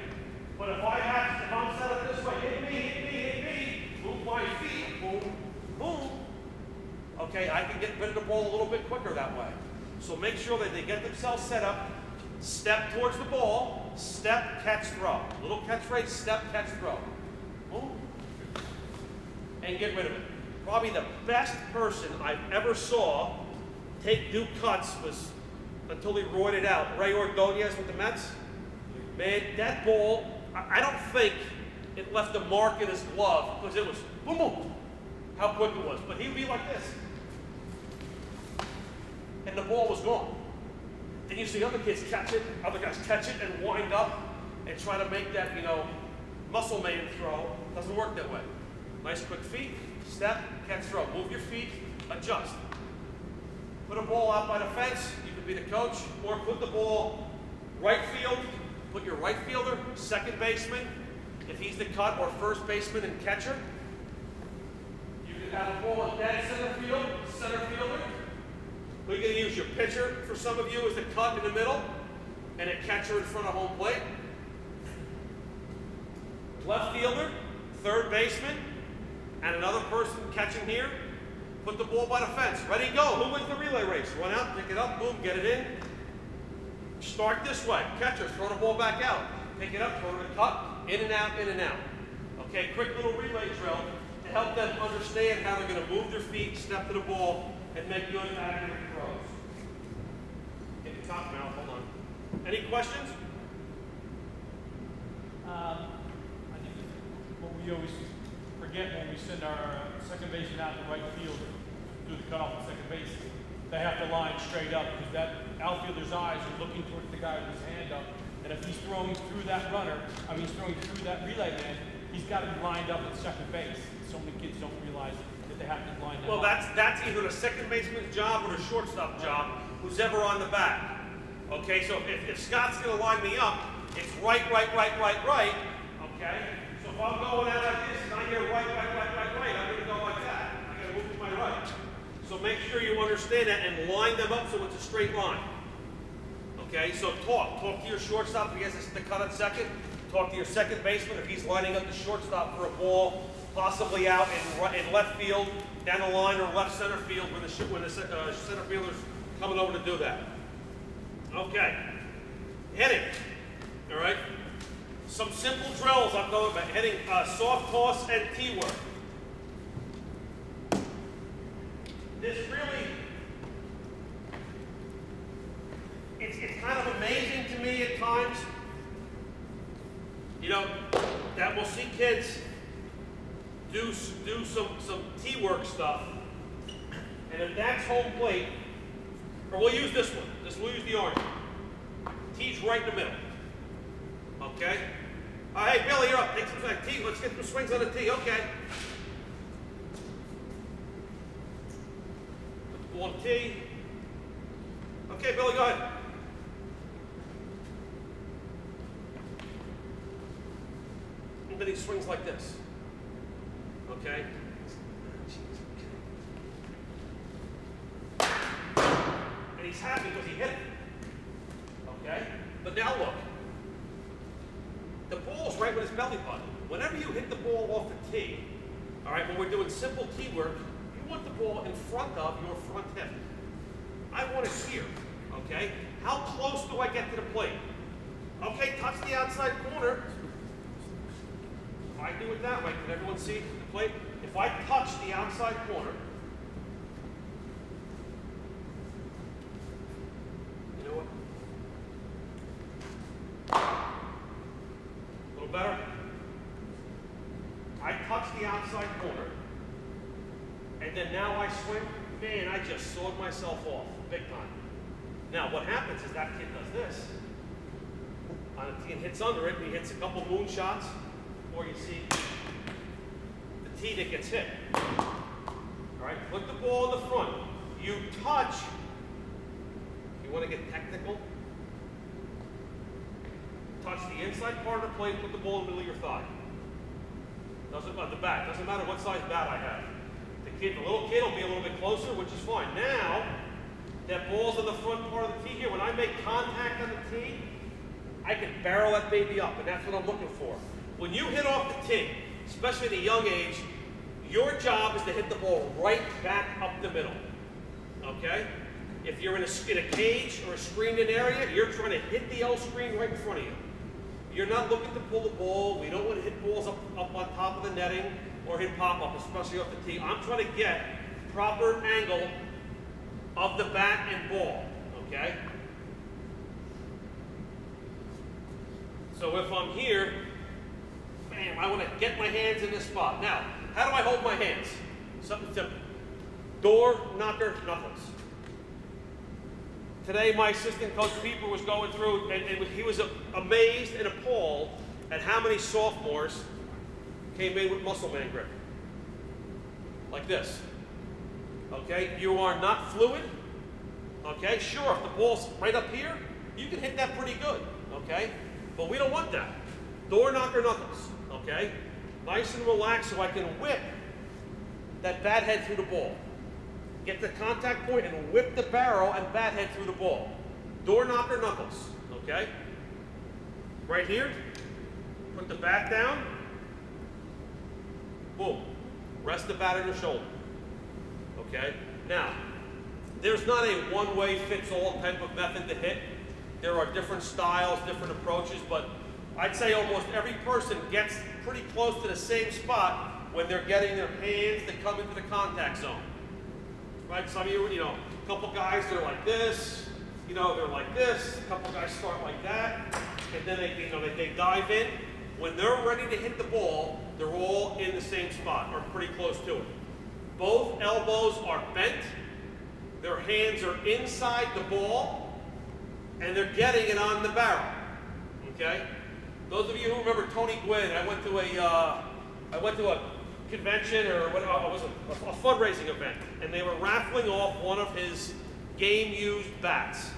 But if I'm set up this way, hit me, move my feet, boom. Okay, I can get rid of the ball a little bit quicker that way. So make sure that they get themselves set up, step towards the ball, step, catch, throw. Little catchphrase, step, catch, throw. Boom. And get rid of it. Probably the best person I've ever saw do cuts was, until he roided out, Ray Ordonez with the Mets. Man, that ball, I don't think it left a mark in his glove because it was boom, boom, how quick it was. But he would be like this. And the ball was gone. Then you see other kids catch it, other guys catch it and wind up and try to make that, you know, muscle man throw. Doesn't work that way. Nice quick feet, step, catch, throw. Move your feet, adjust. Put a ball out by the fence, you could be the coach, or put the ball right field, put your right fielder, second baseman, if he's the cut, or first baseman and catcher. You could have a ball at dead center field, center fielder. We're going to use your pitcher for some of you as the cut in the middle, and a catcher in front of home plate. Left fielder, third baseman, and another person catching here. Put the ball by the fence. Ready, go. Who wins the relay race? Run out, pick it up, boom, get it in. Start this way. Catcher, throw the ball back out. Pick it up, throw it in the cut, in and out, in and out. Okay, quick little relay drill to help them understand how they're going to move their feet, step to the ball, and make good accurate throws. Get the top now, hold on. Any questions?
I think what we always forget when we send our second baseman out to right field to do the cutoff at second base, they have to line straight up because that outfielder's eyes are looking towards the guy with his hand up. And if he's throwing through that runner, he's throwing through that relay man, he's got to be lined up at second base. So many kids don't realize that they have to line them up.
Well, that's either the second baseman's job or the shortstop job, who's ever on the bat. Okay, so if Scott's going to line me up, it's right, okay? So if I'm going out like this and I hear right, I'm going to go like that. I'm going to move to my right. So make sure you understand that and line them up so it's a straight line. Okay, so talk to your shortstop if he has the cut at second. Talk to your second baseman if he's lining up the shortstop for a ball, possibly out in left field, down the line, or left center field when the center fielder's coming over to do that. Okay, hitting. All right, some simple drills I'm going about. Hitting soft toss and tee work. This really, it's kind of amazing to me at times, you know, that we'll see kids do some tee work stuff, and if that's home plate, or we'll use this one. We'll use the orange. Tee's right in the middle. Okay? Hey, Billy, you're up. Take some tee. Let's get some swings on the tee. Okay. Put the ball on the tee. Okay, Billy, go ahead. And then he swings like this. Okay? And he's happy because he hit it. Okay? But now look. The ball's right with his belly button. Whenever you hit the ball off the tee, all right, when we're doing simple tee work, you want the ball in front of your front hip. I want it here. Okay? How close do I get to the plate? Okay, touch the outside corner. If I do it that way, can everyone see the plate? If I touch the outside corner, you know what? A little better. I touch the outside corner, and then now I swing. Man, I just sawed myself off, big time. Now, what happens is that kid does this on a tee and hits under it, and he hits a couple moon shots, or you see the tee that gets hit. All right, put the ball in the front. You touch. You want to get technical? Touch the inside part of the plate, put the ball in the middle of your thigh. Doesn't matter the bat. Doesn't matter what size bat I have. The little kid will be a little bit closer, which is fine. Now, that ball's in the front part of the tee here. When I make contact on the tee, I can barrel that baby up, and that's what I'm looking for. When you hit off the tee, especially at a young age, your job is to hit the ball right back up the middle. Okay? If you're in a cage or a screened-in area, you're trying to hit the L screen right in front of you. You're not looking to pull the ball. We don't want to hit balls up on top of the netting or hit pop-up, especially off the tee. I'm trying to get proper angle of the bat and ball, okay? So if I'm here I want to get my hands in this spot. Now, how do I hold my hands? Something simple. Door, knocker, knuckles. Today, my assistant coach, Pieper, was going through, and he was amazed and appalled at how many sophomores came in with muscle man grip. Like this. Okay? You are not fluid. Okay? Sure, if the ball's right up here, you can hit that pretty good. Okay? But we don't want that. Door, knocker, knuckles. Okay? Nice and relaxed so I can whip that bat head through the ball. Get the contact point and whip the barrel and bat head through the ball. Door, knocker, knuckles. Okay? Right here. Put the bat down. Boom. Rest the bat on your shoulder. Okay? Now, there's not a one-way-fits-all type of method to hit. There are different styles, different approaches, but I'd say almost every person gets pretty close to the same spot when they're getting their hands to come into the contact zone. Right? Some of you, a couple guys, they're like this, they're like this. A couple guys start like that, and then they dive in. When they're ready to hit the ball, they're all in the same spot, or pretty close to it. Both elbows are bent, their hands are inside the ball, and they're getting it on the barrel. Okay? Those of you who remember Tony Gwynn, I went to a convention, or it was a fundraising event, and they were raffling off one of his game-used bats.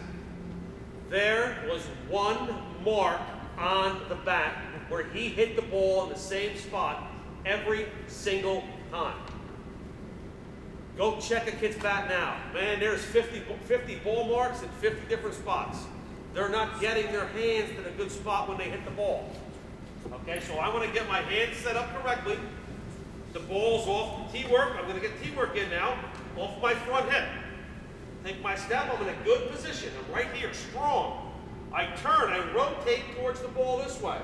There was one mark on the bat where he hit the ball in the same spot every single time. Go check a kid's bat now. Man, there's 50 ball marks in 50 different spots. They're not getting their hands to the good spot when they hit the ball. Okay, so I want to get my hands set up correctly. The ball's off the T-work. I'm going to get T-work in now, off my front hip. Take my step, I'm in a good position. I'm right here, strong. I turn, I rotate towards the ball this way.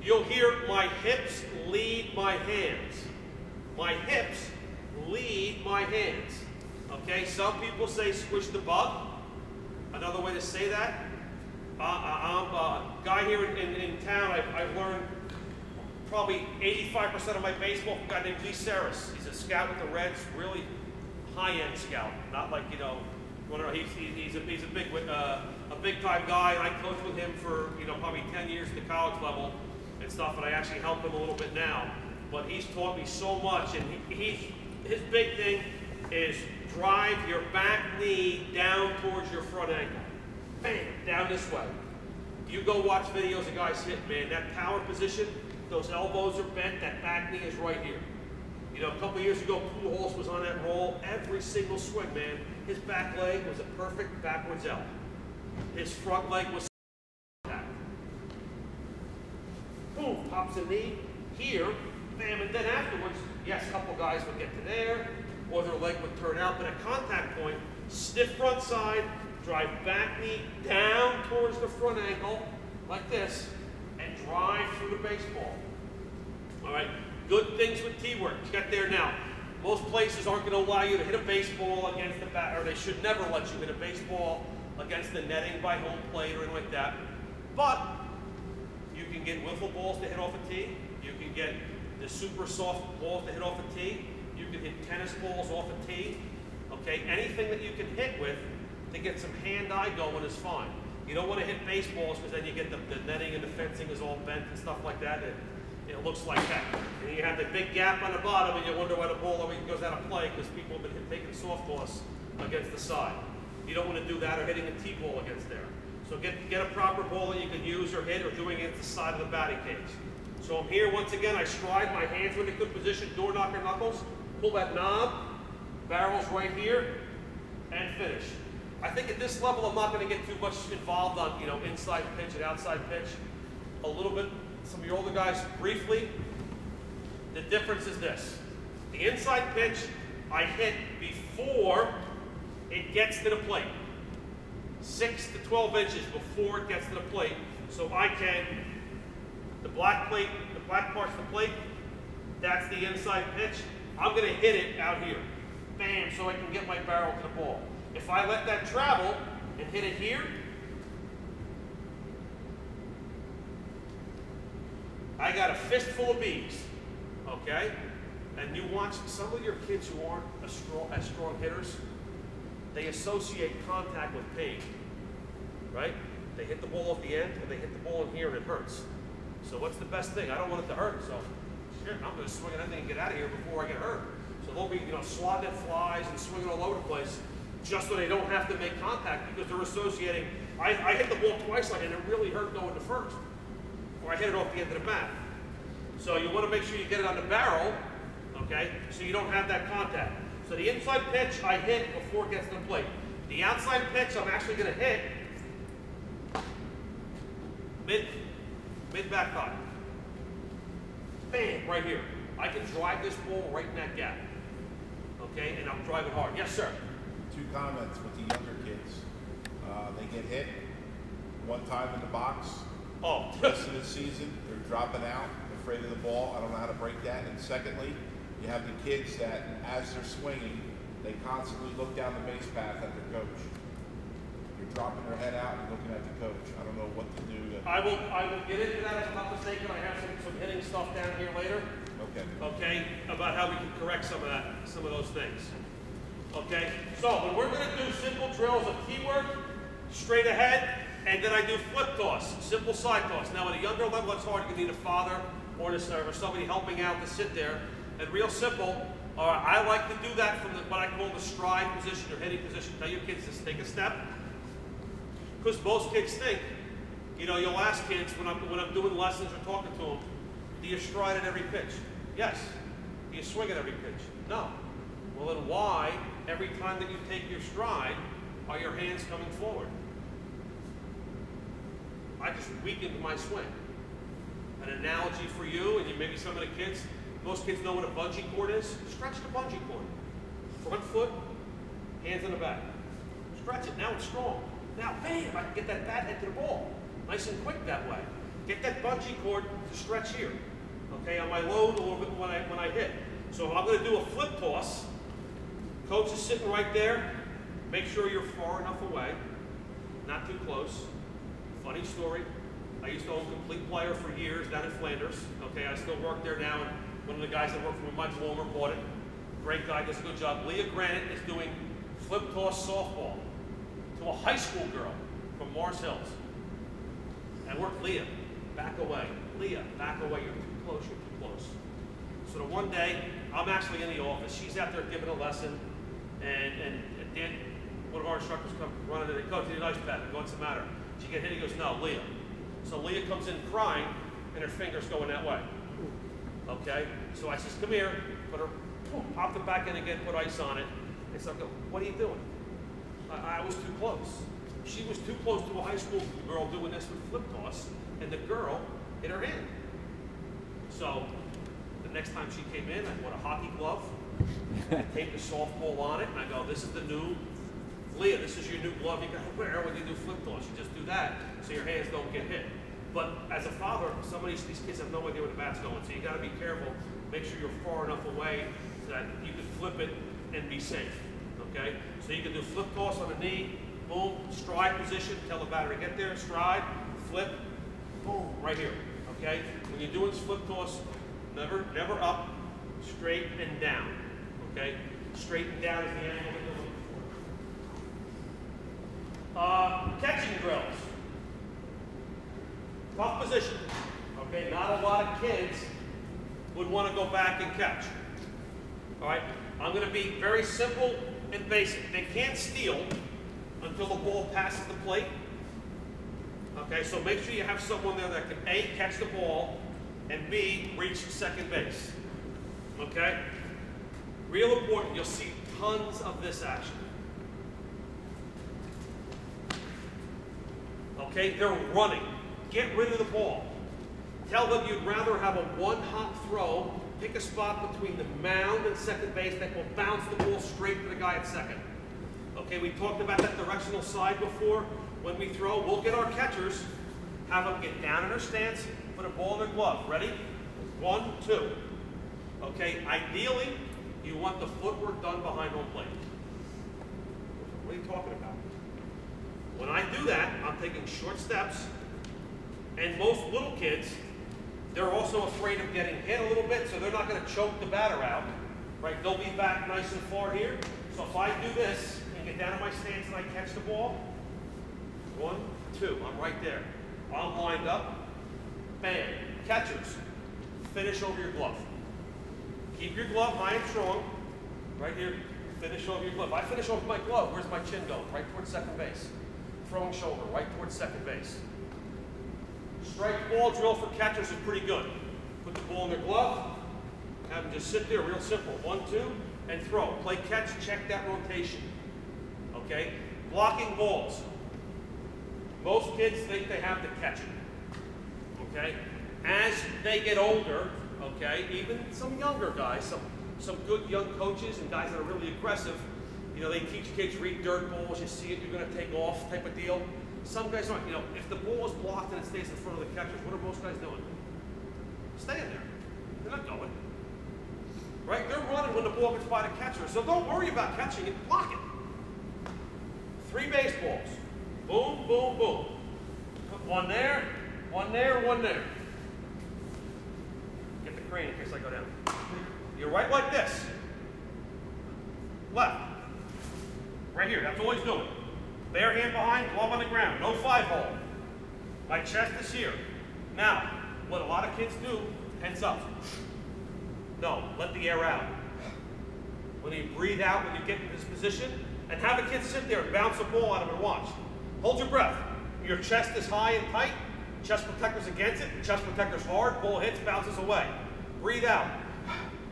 You'll hear my hips lead my hands. My hips lead my hands. Okay, some people say squish the bug. Another way to say that, I'm a guy here in town, I've learned probably 85% of my baseball from a guy named Lee Saris. He's a scout with the Reds, really high-end scout, not like, he's a big time guy, and I coached with him for, probably 10 years at the college level and stuff, and I actually help him a little bit now. But he's taught me so much, and his big thing is drive your back knee down towards your front ankle. Bam, down this way. You go watch videos of guys hit, man, that power position, those elbows are bent, that back knee is right here. A couple years ago, Pujols was on that roll every single swing, man. His back leg was a perfect backwards L. His front leg was that. Boom, pops a knee here, bam, and then afterwards, yes, a couple guys would get to there, or their leg would turn out, but at contact point, stiff front side, drive back knee down towards the front ankle, like this, and drive through the baseball. All right, good things with T-work. Get there now. Most places aren't going to allow you to hit a baseball against the bat, or they should never let you hit a baseball against the netting by home plate or anything like that. But you can get wiffle balls to hit off a tee. You can get the super soft balls to hit off a tee. You can hit tennis balls off a tee. Okay, anything that you can hit with to get some hand-eye going is fine. You don't want to hit baseballs because then you get the netting and the fencing is all bent and stuff like that. It looks like that. And you have the big gap on the bottom and you wonder why the ball always goes out of play because people have been taking softballs against the side. You don't want to do that or hitting a T-ball against there. So get a proper ball that you can use or hit or doing it against the side of the batting cage. So I'm here once again, I stride, my hands are in a good position, door knocker knuckles, pull that knob, barrel's right here, and finish. I think at this level I'm not going to get too much involved on inside pitch and outside pitch. A little bit, some of your older guys, briefly. The difference is this. The inside pitch I hit before it gets to the plate. 6 to 12 inches before it gets to the plate. So I can, the black part's the plate, that's the inside pitch. I'm going to hit it out here. Bam, so I can get my barrel to the ball. If I let that travel and hit it here, I got a fistful of bees, okay? And you watch some of your kids who aren't as strong hitters, they associate contact with pain, right? They hit the ball off the end, and they hit the ball in here, and it hurts. So what's the best thing? I don't want it to hurt, so shit, I'm gonna swing at anything and get out of here before I get hurt. So they'll be, swatting at flies and swinging all over the place, just so they don't have to make contact, because they're associating, I hit the ball twice like, and it really hurt going to first, or I hit it off the end of the bat. So you wanna make sure you get it on the barrel, okay, so you don't have that contact. So the inside pitch I hit before it gets to the plate. The outside pitch I'm actually gonna hit mid back thigh. Bam, right here. I can drive this ball right in that gap. Okay, and I'm driving hard. Yes, sir.
2 comments with the younger kids. They get hit one time in the box.
Oh.
Rest of the season, they're dropping out, afraid of the ball. I don't know how to break that. And secondly, you have the kids that, as they're swinging, they constantly look down the base path at their coach. You're dropping their head out and looking at the coach. I don't know what to do.
I will get into that if I'm not mistaken. I have some hitting stuff down here later.
Okay.
Okay, about how we can correct some of those things. Okay, so when we're going to do simple drills of keyword, straight ahead, and then I do flip toss, simple side toss. Now at a younger level, it's hard. You need a father or somebody helping out to sit there. And real simple, I like to do that from what I call the stride position or hitting position. Tell your kids to take a step, because most kids think, you'll ask kids when I'm doing lessons or talking to them, do you stride at every pitch? Yes. Do you swing at every pitch? No. Well, then why, every time that you take your stride, are your hands coming forward? I just weakened my swing. An analogy for you, and maybe some of the kids, most kids know what a bungee cord is. Stretch the bungee cord. Front foot, hands in the back. Stretch it, now it's strong. Now, bam, I can get that bat head to the ball. Nice and quick that way. Get that bungee cord to stretch here. Okay, on my load a little bit when I hit. So I'm going to do a flip toss. Coach is sitting right there. Make sure you're far enough away, not too close. Funny story. I used to own Complete Player for years down in Flanders. Okay, I still work there now, and one of the guys that worked for me, Mike Wilmer, bought it. Great guy, does a good job. Leah Granite is doing flip toss softball to a high school girl from Mars Hills. And we're Leah, back away. Leah, back away. You're too close. You're too close. So the one day, I'm actually in the office. She's out there giving a lesson, and Dan, one of our instructors, come running in. Coach, need an ice pad. What's the matter? She get hit. He goes, no, Leah. So Leah comes in crying, and her finger's going that way. Okay? So I says, come here. Put her, popped it back in again, put ice on it. And so I go, what are you doing? I was too close. She was too close to a high school girl doing this with flip toss, and the girl hit her hand. So the next time she came in, I bought a hockey glove, taped a softball on it, and I go, this is the new, Leah, this is your new glove you got to wear when you do flip toss. You just do that so your hands don't get hit. But as a father, some of these kids have no idea where the bat's going, so you got to be careful. Make sure you're far enough away so that you can flip it and be safe. Okay? So you can do flip toss on the knee, boom, stride position, tell the batter to get there, stride, flip, boom, right here. Okay? When you're doing flip toss, never up, straight and down. Okay? Straight and down is the angle that you're looking for. Catching drills. Tough position. Okay, not a lot of kids would want to go back and catch. All right, I'm going to be very simple and basic. They can't steal until the ball passes the plate. Okay, so make sure you have someone there that can A, catch the ball, and B, reach second base. Okay? Real important, you'll see tons of this action. Okay, they're running. Get rid of the ball. Tell them you'd rather have a one-hop throw, pick a spot between the mound and second base that will bounce the ball straight to the guy at second. Okay, we talked about that directional side before. When we throw, we'll get our catchers, have them get down in their stance, put a ball in their glove. Ready? 1, 2. Okay, ideally, you want the footwork done behind home plate. What are you talking about? When I do that, I'm taking short steps, and most little kids They're also afraid of getting hit a little bit, so they're not going to choke the batter out, right? They'll be back nice and far here. So if I do this and get down in my stance and I catch the ball, 1, 2, I'm right there. I'm lined up, bam. Catchers, finish over your glove. Keep your glove high and strong, right here, finish over your glove. I finish over my glove, where's my chin going? Right towards second base. Throwing shoulder, right towards second base. Strike ball drill for catchers is pretty good. Put the ball in their glove, have them just sit there, real simple. 1, 2, and throw. Play catch, check that rotation. Okay? Blocking balls. Most kids think they have to catch it. Okay? As they get older, okay, even some younger guys, some good young coaches and guys that are really aggressive, you know, they teach kids read dirt balls, you see it, you're going to take off type of deal. Some guys aren't. You know, if the ball is blocked and it stays in front of the catchers, what are most guys doing? Staying there. They're not going. Right? They're running when the ball gets by the catcher. So don't worry about catching it, block it. 3 baseballs. Boom, boom, boom. Put 1 there, 1 there, 1 there. Get the crane in case I go down. You're right like this. Left. Right here, that's all he's doing. Bare hand behind, glove on the ground, no 5-hole. My chest is here. Now, what a lot of kids do, heads up. No, let the air out. When you breathe out, when you get in this position, and have a kid sit there and bounce a ball at him and watch. Hold your breath. Your chest is high and tight, chest protector's against it, chest protector's hard, ball hits, bounces away. Breathe out.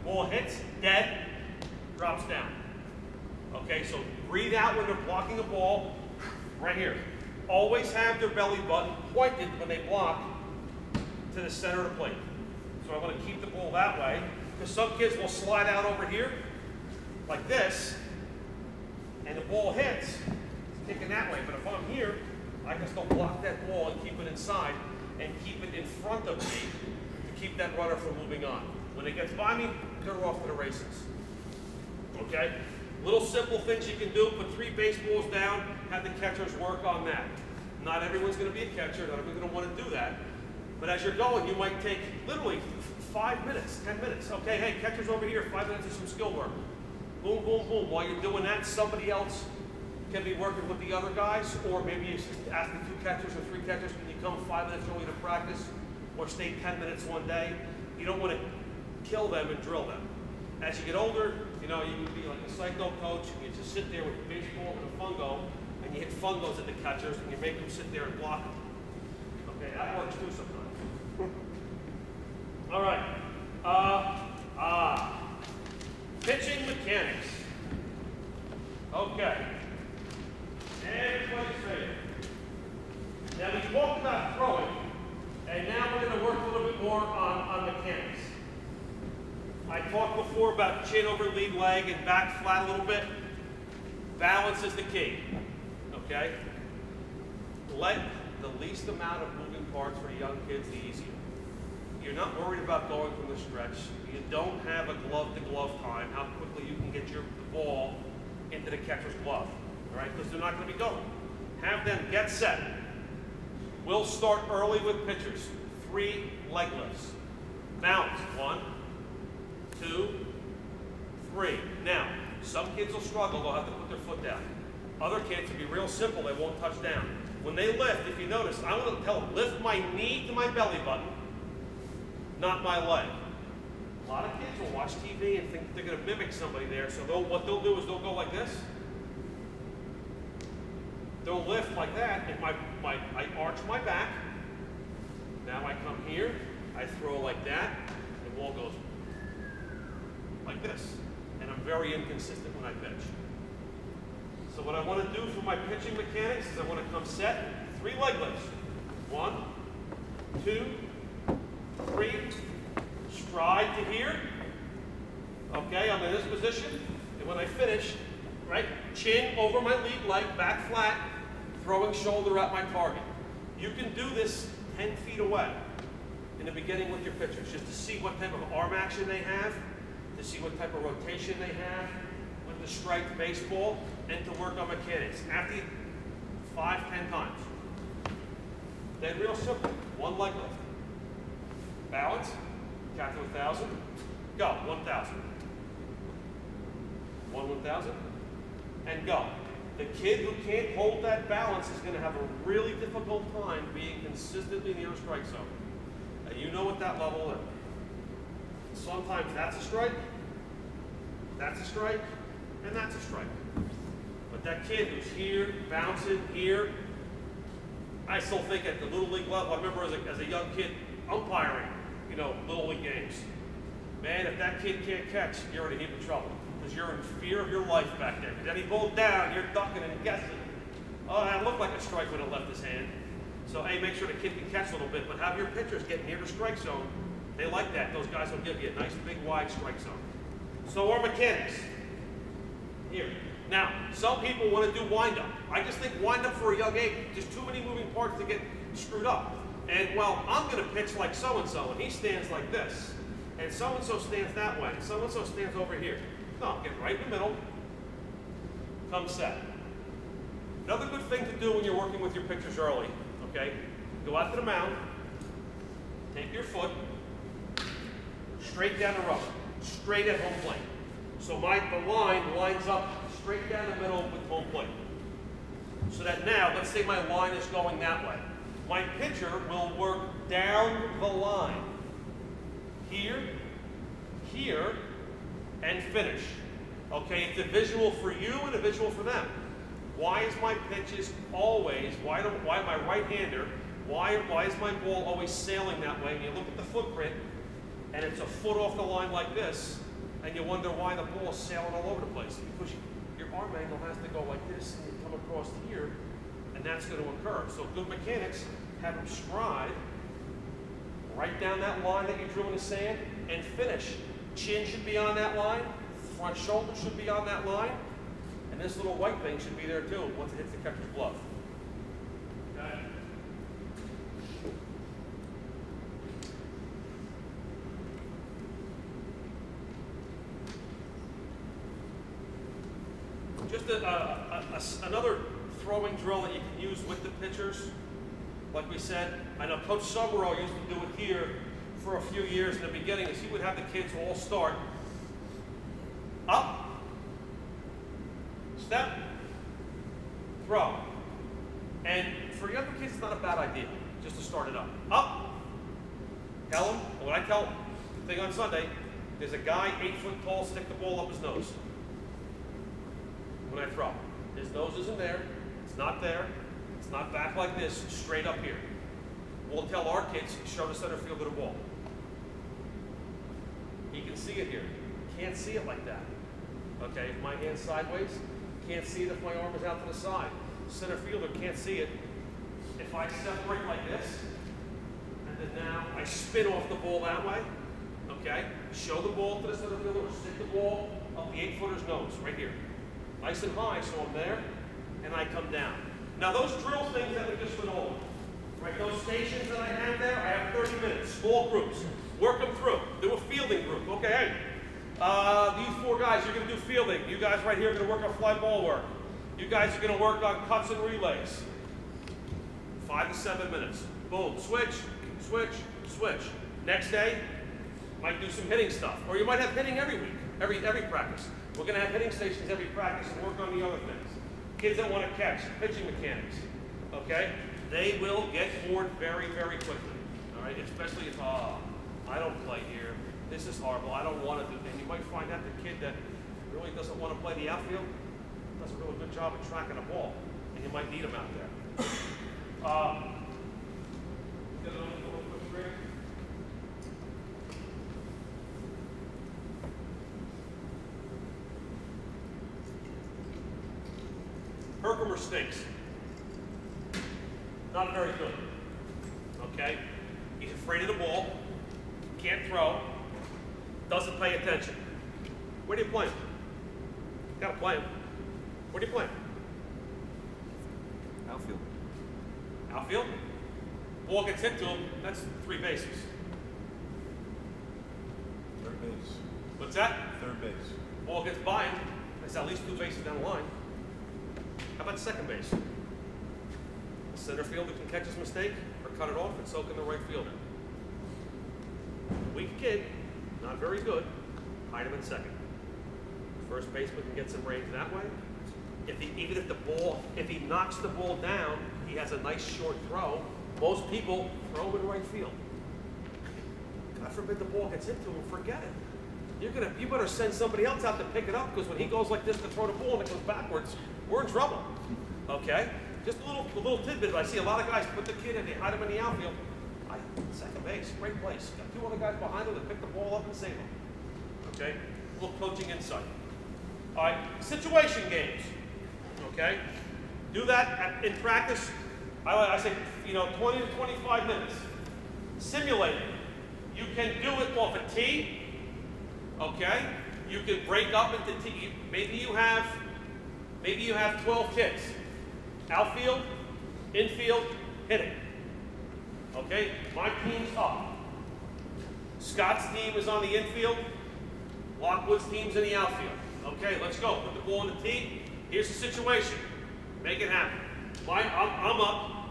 Ball hits, dead, drops down. Okay, so breathe out when they're blocking a ball, right here. Always have their belly button pointed when they block to the center of the plate. So I'm going to keep the ball that way, because some kids will slide out over here, like this, and the ball hits, it's kicking that way. But if I'm here, I can still block that ball and keep it inside, and keep it in front of me to keep that runner from moving on. When it gets by me, they're off to the races. Okay? Little simple things you can do, put 3 baseballs down, have the catchers work on that. Not everyone's going to be a catcher, not everyone's going to want to do that. But as you're going, you might take literally 5 minutes, 10 minutes. Okay, hey, catcher's over here, 5 minutes of some skill work. Boom, boom, boom. While you're doing that, somebody else can be working with the other guys, or maybe you ask the 2 catchers or 3 catchers, can you come 5 minutes early to practice, or stay 10 minutes one day? You don't want to kill them and drill them. As you get older, you know, you can be like a psycho coach, and you just sit there with a baseball and a fungo, and you hit fungos at the catchers, and you make them sit there and block them. Okay, that works too sometimes. All right. Pitching mechanics. Okay. Everybody's favorite. Now we talked about throwing, and now we're going to work a little bit more on mechanics. I talked before about chin over lead leg and back flat a little bit. Balance is the key. Okay? Let the least amount of moving parts for the young kids the easier. You're not worried about going from the stretch. You don't have a glove-to-glove time, how quickly you can get the ball into the catcher's glove, all right? Because they're not going to be going. Have them get set. We'll start early with pitchers. 3 leg lifts. Balance. 1, 2, 3. Now, some kids will struggle. They'll have to put their foot down. Other kids will be real simple. They won't touch down. When they lift, if you notice, I want to tell them, lift my knee to my belly button, not my leg. A lot of kids will watch TV and think they're going to mimic somebody there, so what they'll do is they'll go like this. They'll lift like that, and I arch my back. Now I come here, I throw like that, the ball goes like this. And I'm very inconsistent when I pitch. So what I want to do for my pitching mechanics is I want to come set, 3 leg lifts. 1, 2, 3, stride to here. Okay, I'm in this position. And when I finish, right, chin over my lead leg, back flat, throwing shoulder at my target. You can do this 10 feet away in the beginning with your pitchers, just to see what type of arm action they have, to see what type of rotation they have with the striped baseball, and to work on mechanics. After 5, 10 times. Then real simple, 1 leg lift. Balance. Count to 1,000. Go. 1,000. 1,000. And go. The kid who can't hold that balance is going to have a really difficult time being consistently near a strike zone. And you know what that level is. Sometimes that's a strike, and that's a strike. But that kid who's here, bouncing here, I still think at the Little League level, I remember as a young kid umpiring, you know, Little League games. Man, if that kid can't catch, you're in a heap of trouble. Because you're in fear of your life back there. Because any ball down, you're ducking and guessing. Oh, that looked like a strike when it left his hand. So, hey, make sure the kid can catch a little bit, but have your pitchers get near the strike zone. They like that. Those guys will give you a nice, big, wide strike zone. So our mechanics. Here. Now, some people want to do wind-up. I just think wind-up for a young age, there's too many moving parts to get screwed up. And, well, I'm going to pitch like so-and-so, and he stands like this. And so-and-so stands that way, and so-and-so stands over here. No, get right in the middle. Come set. Another good thing to do when you're working with your pitchers early, okay? Go out to the mound, take your foot, straight down the rubber, straight at home plate. So the line lines up straight down the middle with home plate. So that now, let's say my line is going that way. My pitcher will work down the line. Here, here, and finish. Okay, it's a visual for you and a visual for them. Why is my pitches always, why my right-hander, why is my ball always sailing that way? And you look at the footprint, and it's a foot off the line like this, and you wonder why the ball is sailing all over the place. Because your arm angle has to go like this, and you come across here, and that's going to occur. So good mechanics have them stride right down that line that you drew in the sand, and finish. Chin should be on that line, front shoulder should be on that line, and this little white thing should be there too once it hits the catcher's glove. Okay. Just another throwing drill that you can use with the pitchers. Like we said, I know Coach Summerall used to do it here for a few years in the beginning, is he would have the kids all start up, step, throw. And for younger kids, it's not a bad idea just to start it up. Up, tell them, what I tell them, the thing on Sunday, there's a guy 8 foot tall, stick the ball up his nose. When I throw, his nose isn't there, it's not there, it's not back like this, straight up here. We'll tell our kids, show the center field of the ball. He can see it here. Can't see it like that. Okay, if my hand's sideways, can't see it if my arm is out to the side. Center fielder can't see it. If I separate like this, and then now I spin off the ball that way, okay, show the ball to the center fielder, stick the ball up the 8-footer's nose, right here. Nice and high, so I'm there, and I come down. Now those drill things that we just went over, right, those stations that I have there, I have 30 minutes, small groups. Work them through. Do a fielding group. Okay, hey, these 4 guys, you're going to do fielding. You guys right here are going to work on fly ball work. You guys are going to work on cuts and relays. 5 to 7 minutes. Boom. Switch, switch, switch. Next day, might do some hitting stuff. Or you might have hitting every week, every practice. We're going to have hitting stations every practice and work on the other things. Kids that want to catch, pitching mechanics. Okay? They will get bored very, very quickly. All right? Especially if, I don't play here. This is horrible. I don't want to do. And you might find out the kid that really doesn't want to play the outfield does a really good job at tracking a ball, and you might need him out there. Herkimer stinks. Not very good. Okay? He's afraid of the ball. Can't throw, doesn't pay attention. Where do you play him? You gotta play him. Where do you play him?
Outfield.
Outfield? Ball gets hit to him, that's 3 bases.
Third base.
What's that?
Third base.
Ball gets by him, that's at least 2 bases down the line. How about second base? The center fielder can catch his mistake or cut it off, and so can the right fielder. weak kid, not very good, hide him in second. First baseman can get some range that way. Even if he knocks the ball down, he has a nice short throw. Most people throw him in right field. God forbid the ball gets into him, forget it. You better send somebody else out to pick it up, because when he goes like this to throw the ball and it goes backwards, we're in trouble. Okay? Just a little tidbit. I see a lot of guys put the kid in, they hide him in the outfield. Second base, great place. Got two other guys behind him that pick the ball up and save him. Okay? A little coaching insight. All right, situation games. Okay? Do that in practice. I say, 20 to 25 minutes. Simulate it. You can do it off a tee. Okay? You can break up into tee. Maybe you have 12 kids. Outfield, infield, hitting. Okay? My team's up. Scott's team is on the infield. Lockwood's team's in the outfield. Okay, let's go. Put the ball in the tee. Here's the situation. Make it happen. I'm up.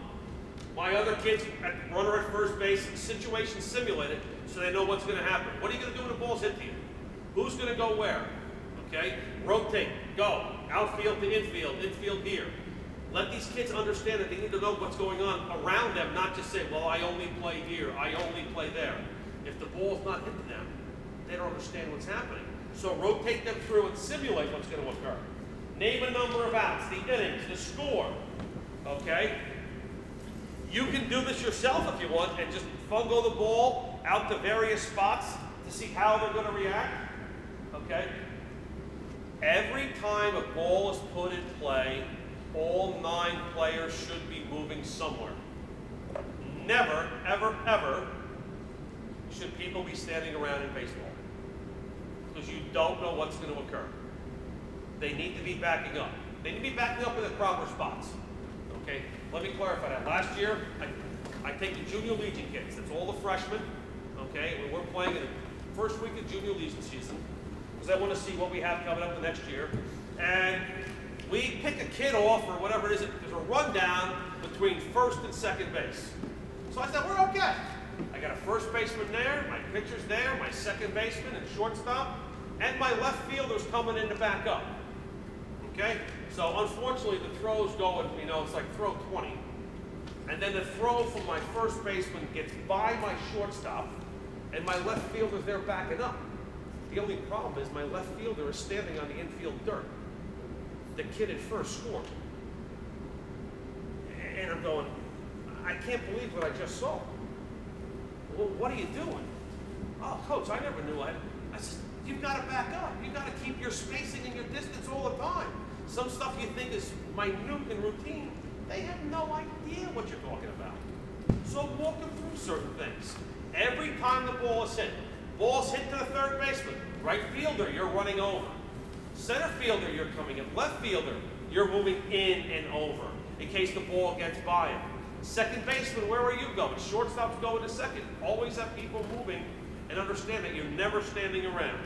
My other kids, runner at first base, situation simulated, so they know what's going to happen. What are you going to do when the ball's hit to you? Who's going to go where? Okay? Rotate. Go. Outfield to infield. Infield here. Let these kids understand that they need to know what's going on around them, not just say, well, I only play here, I only play there. If the ball's not hitting them, they don't understand what's happening. So rotate them through and simulate what's going to occur. Name a number of outs, the innings, the score. Okay? You can do this yourself if you want and just fungo the ball out to various spots to see how they're going to react. Okay? Every time a ball is put in play, all 9 players should be moving somewhere. Never, ever, ever should people be standing around in baseball, because you don't know what's going to occur. They need to be backing up. They need to be backing up in the proper spots. Okay? Let me clarify that. Last year, I take the junior legion kids. That's all the freshmen. Okay? When we're playing in the first week of junior legion season, because I want to see what we have coming up the next year. And we pick a kid off, or whatever it is. There's a rundown between first and second base. So I said, we're okay. I got a first baseman there, my pitcher's there, my second baseman and shortstop, and my left fielder's coming in to back up. Okay? So unfortunately, the throw's going, it's like throw 20. And then the throw from my first baseman gets by my shortstop, and my left fielder's there backing up. The only problem is my left fielder is standing on the infield dirt. The kid at first scored. And I'm going, I can't believe what I just saw. Well, what are you doing? Oh, coach, I never knew I said, you've got to back up. You've got to keep your spacing and your distance all the time. Some stuff you think is minute and routine, they have no idea what you're talking about. So walk them through certain things. Every time the ball is hit, ball's hit to the third baseman. Right fielder, you're running over. Center fielder, you're coming in. Left fielder, you're moving in and over in case the ball gets by him. Second baseman, where are you going? Shortstop's going to second. Always have people moving, and understand that you're never standing around.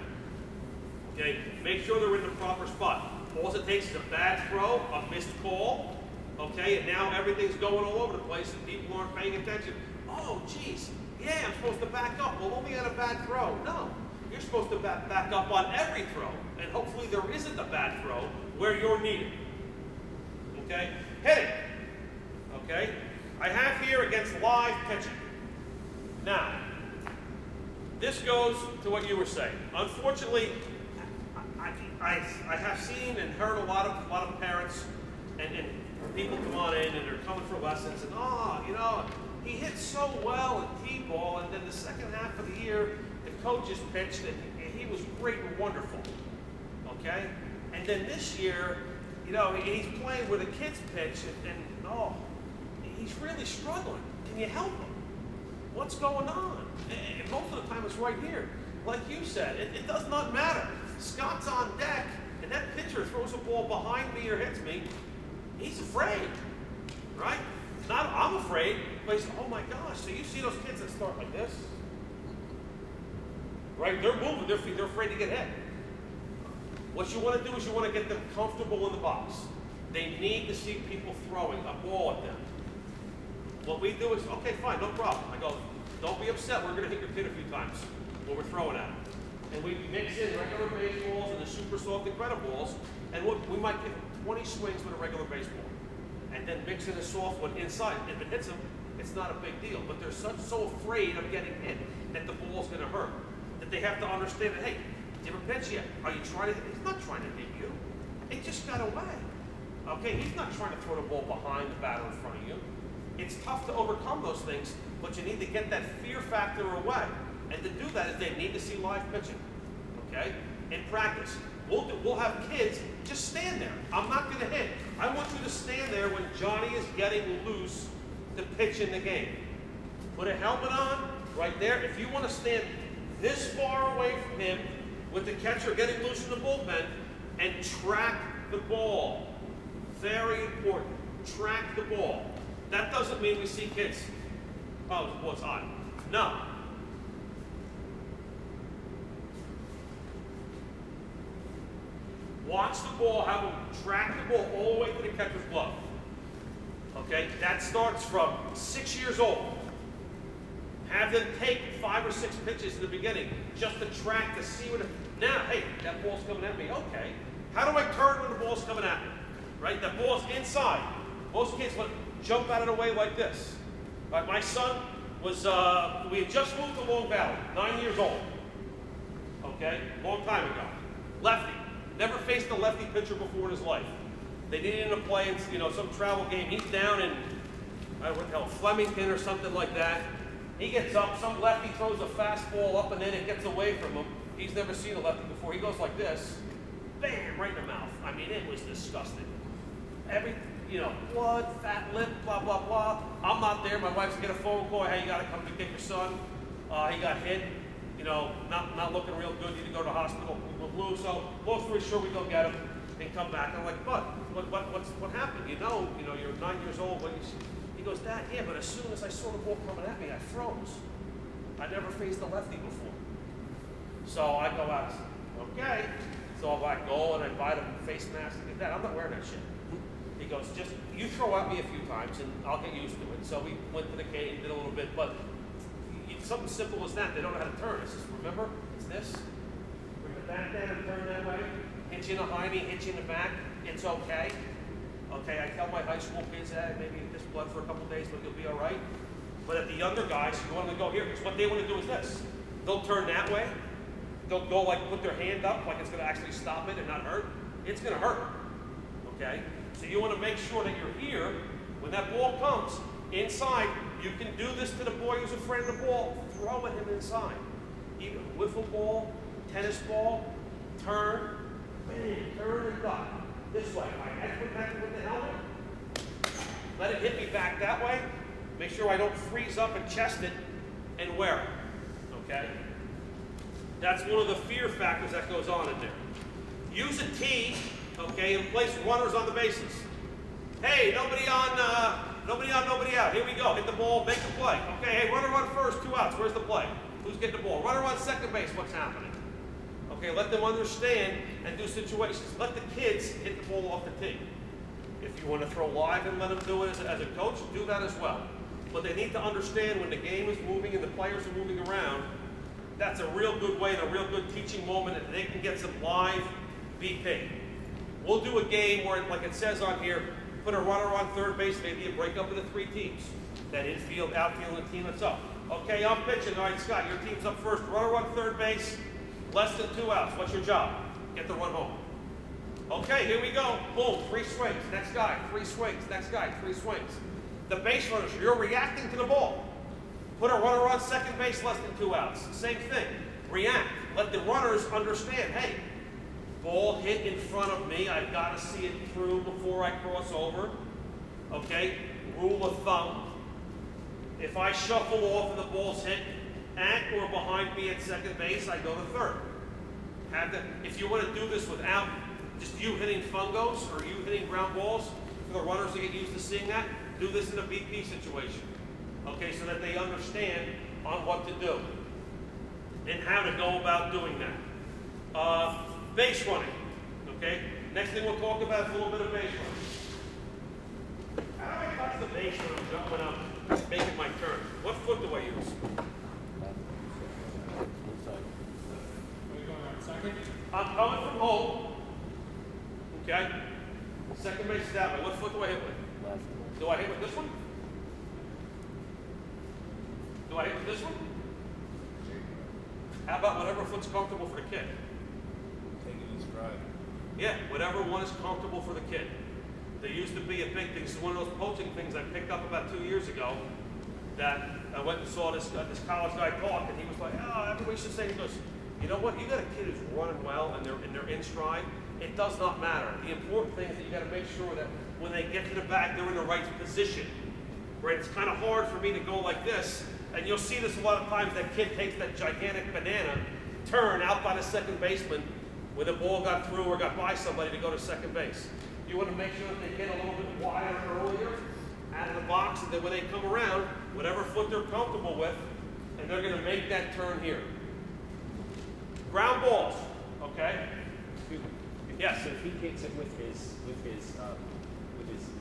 Okay? Make sure they're in the proper spot. All it takes is a bad throw, a missed call, okay? And now everything's going all over the place and people aren't paying attention. Oh, geez, yeah, I'm supposed to back up. Well, only on a bad throw. No, you're supposed to back up on every throw. And hopefully there isn't a bad throw where you're needed. Okay? Hitting. Okay? I have here against live pitching. Now, this goes to what you were saying. Unfortunately, I have seen and heard a lot of parents and people come on in and they're coming for lessons and he hit so well in T-ball, and then the second half of the year the coaches pitched and he was great and wonderful. Okay? And then this year, he's playing where the kids pitch and he's really struggling. Can you help him? What's going on? And most of the time it's right here. Like you said, it does not matter. Scott's on deck, and that pitcher throws a ball behind me or hits me, he's afraid, right? Not I'm afraid, but he's, oh my gosh, so you see those kids that start like this? Right? They're moving, they're afraid to get hit. What you want to do is you want to get them comfortable in the box. They need to see people throwing a ball at them. What we do is, okay, fine, no problem. I go, don't be upset, we're going to hit your kid a few times. what we're throwing at them. And we mix in regular baseballs and the super soft Incrediballs, and we might give them 20 swings with a regular baseball, and then mix in a soft one inside. If it hits them, it's not a big deal, but they're so afraid of getting hit that the ball's going to hurt, that they have to understand that, hey, did you ever pitch yet? Are you trying to hit? He's not trying to hit you. It just got away. Okay, he's not trying to throw the ball behind the batter in front of you. It's tough to overcome those things, but you need to get that fear factor away. And to do that is they need to see live pitching, okay? In practice, we'll have kids just stand there. I'm not going to hit. I want you to stand there when Johnny is getting loose to pitch in the game. Put a helmet on right there. If you want to stand this far away from him with the catcher getting loose in the bullpen and track the ball. Very important. Track the ball. That doesn't mean we see kids, oh, the ball's hot. No. Watch the ball, have them track the ball all the way to the catcher's glove. Okay, that starts from 6 years old. Have them take 5 or 6 pitches in the beginning just to track to see what. Now, hey, that ball's coming at me. Okay, how do I turn when the ball's coming at me? Right, that ball's inside. Most kids would jump out of the way like this. Right, my son was, we had just moved to Long Valley, 9 years old. Okay, long time ago. Lefty. Never faced a lefty pitcher before in his life. They needed him to play in, some travel game. He's down in, I don't know, Flemington or something like that. He gets up, some lefty throws a fastball up and then it gets away from him. He's never seen a lefty before. He goes like this, bam, right in the mouth. I mean, it was disgusting. Blood, fat lip, blah, blah, blah. I'm not there. My wife's get a phone call, hey, you got to come to get your son. He got hit. Not looking real good. You need to go to the hospital. So, long story short, we go get him and come back. I'm like, but what happened? You're 9 years old. He goes, Dad, yeah, but as soon as I saw the ball coming at me, I froze. I never faced a lefty before. So I go out, okay. So I go and I buy the face mask and Dad, I'm not wearing that shit. He goes, just, you throw at me a few times and I'll get used to it. So we went to the cage and did a little bit, but something simple as that, they don't know how to turn. It's just, remember, it's this. Bring the back down and turn that way. Hit you in the hiney, hit you in the back. It's okay. Okay, I tell my high school kids that maybe this blood for a couple days, but you'll be all right. But at the younger guys, you want them to go here, because what they want to do is this. They'll turn that way. They'll go like put their hand up like it's going to actually stop it and not hurt. It's going to hurt. Okay? So you want to make sure that you're here when that ball comes inside. You can do this to the boy who's afraid of the ball. Throw at him inside. Even wiffle ball, tennis ball, turn, bang, turn and duck. This way. My head protected with the helmet. Let it hit me back that way. Make sure I don't freeze up and chest it and wear it. Okay? That's one of the fear factors that goes on in there. Use a tee, okay, and place runners on the bases. Hey, nobody on, nobody out. Here we go. Hit the ball, make the play. Okay, hey, runner on first, 2 outs. Where's the play? Who's getting the ball? Runner on second base, what's happening? Okay, let them understand and do situations. Let the kids hit the ball off the tee. If you want to throw live and let them do it as a coach, do that as well. But they need to understand when the game is moving and the players are moving around, that's a real good way and a real good teaching moment that they can get some live BP. We'll do a game where, like it says on here, put a runner on third base, maybe a break up into 3 teams. That infield, outfield, and the team that's up. Okay, I'm pitching. All right, Scott, your team's up first. Runner on third base, less than 2 outs. What's your job? Get the run home. Okay, here we go. Boom, 3 swings. Next guy, 3 swings. Next guy, 3 swings. The base runners, you're reacting to the ball. Put a runner on second base, less than 2 outs. Same thing. React. Let the runners understand, hey, ball hit in front of me. I've got to see it through before I cross over. Okay? Rule of thumb. If I shuffle off and the ball's hit at or behind me at second base, I go to third. If you want to do this without just you hitting fungos or you hitting ground balls, for the runners to get used to seeing that, do this in a BP situation. Okay, so that they understand on what to do and how to go about doing that. Base running, okay? Next thing we'll talk about is a little bit of base running. How do I touch the base when I'm making my turn? What foot do I use? faces that way. What foot do I hit with?
Left.
Do I hit with this one? Do I hit with this one? How about whatever foot's comfortable for the kid?
Take it in stride.
Yeah, whatever one is comfortable for the kid. There used to be a big thing. So one of those poaching things I picked up about 2 years ago, that I went and saw this college guy talk, and he was like, "Oh, everybody should say." He goes, "You know what? You got a kid who's running well and they're in stride. It does not matter. The important thing is that you got to make sure that when they get to the back, they're in the right position. Right? It's kind of hard for me to go like this, and you'll see this a lot of times. That kid takes that gigantic banana turn out by the second baseman when the ball got through or got by somebody to go to second base. You want to make sure that they get a little bit wider earlier out of the box, and then when they come around, whatever foot they're comfortable with, and they're going to make that turn here. Ground balls, okay?
Excuse me.
Yes.
So if he kicks it with his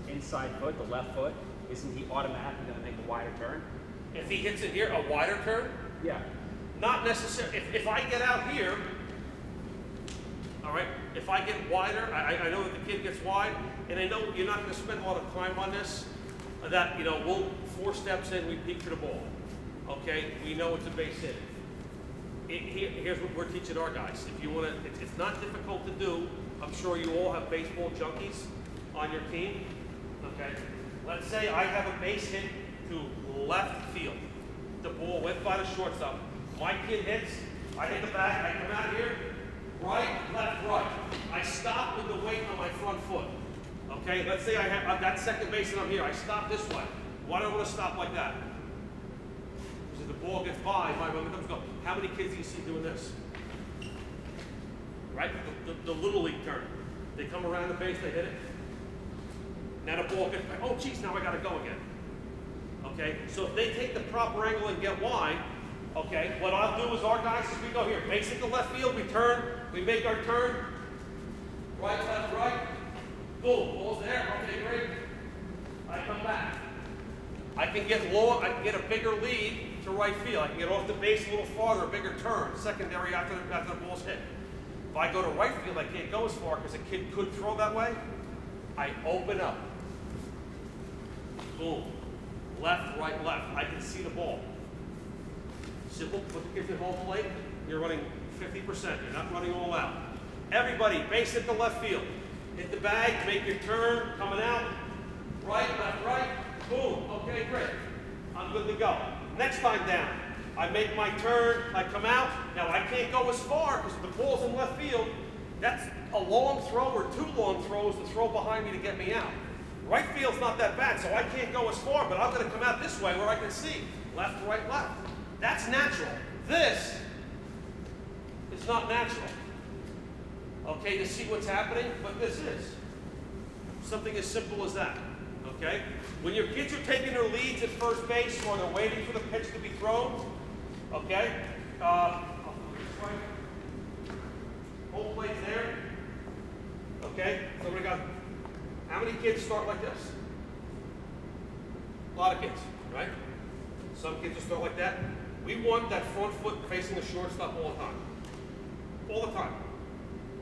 inside foot, the left foot, isn't he automatically going to make a wider turn?
If he hits it here, a wider turn?
Yeah.
Not necessarily. If I get out here, all right, if I get wider, I know that the kid gets wide, and I know you're not going to spend a lot of time on this, that, you know, we'll 4 steps in, we peek for the ball. Okay, we know it's a base hit. Here's what we're teaching our guys. If you want to, it's not difficult to do. I'm sure you all have baseball junkies on your team. Okay, let's say I have a base hit to left field. The ball went by the shortstop. My kid hits, I hit the back, I come out here, right, left, right. I stop with the weight on my front foot. Okay, let's say I've got second base and I'm here. I stop this way. Why do I want to stop like that? Because if the ball gets by, my momentum goes. How many kids do you see doing this? Right? The little league turn. They come around the base, they hit it. Now the ball gets by. Oh, geez, now I got to go again. Okay, so if they take the proper angle and get wide, okay, what I'll do is our guys, as we go here, base it to left field, we turn, we make our turn, right, left, right, boom, ball's there, okay, great. I come back. I can get low, I can get a bigger lead to right field. I can get off the base a little farther, a bigger turn, secondary after the ball's hit. If I go to right field, I can't go as far because a kid could throw that way. I open up. Boom. Left, right, left. I can see the ball. Simple. Put the kids in home plate. You're running 50%. You're not running all out. Everybody, base hit the left field. Hit the bag, make your turn, coming out. Right, left, right. Boom. Okay, great. I'm good to go. Next time down, I make my turn, I come out. Now, I can't go as far because the ball's in left field. That's a long throw or 2 long throws to throw behind me to get me out. Right field's not that bad, so I can't go as far, but I'm going to come out this way where I can see. Left, right, left. That's natural. This is not natural. Okay, to see what's happening, but this is. Something as simple as that. Okay? When your kids are taking their leads at first base or they're waiting for the pitch to be thrown, okay? Whole plate's there. Okay? So we got, how many kids start like this? A lot of kids, right? Some kids will start like that. We want that front foot facing the shortstop all the time. All the time.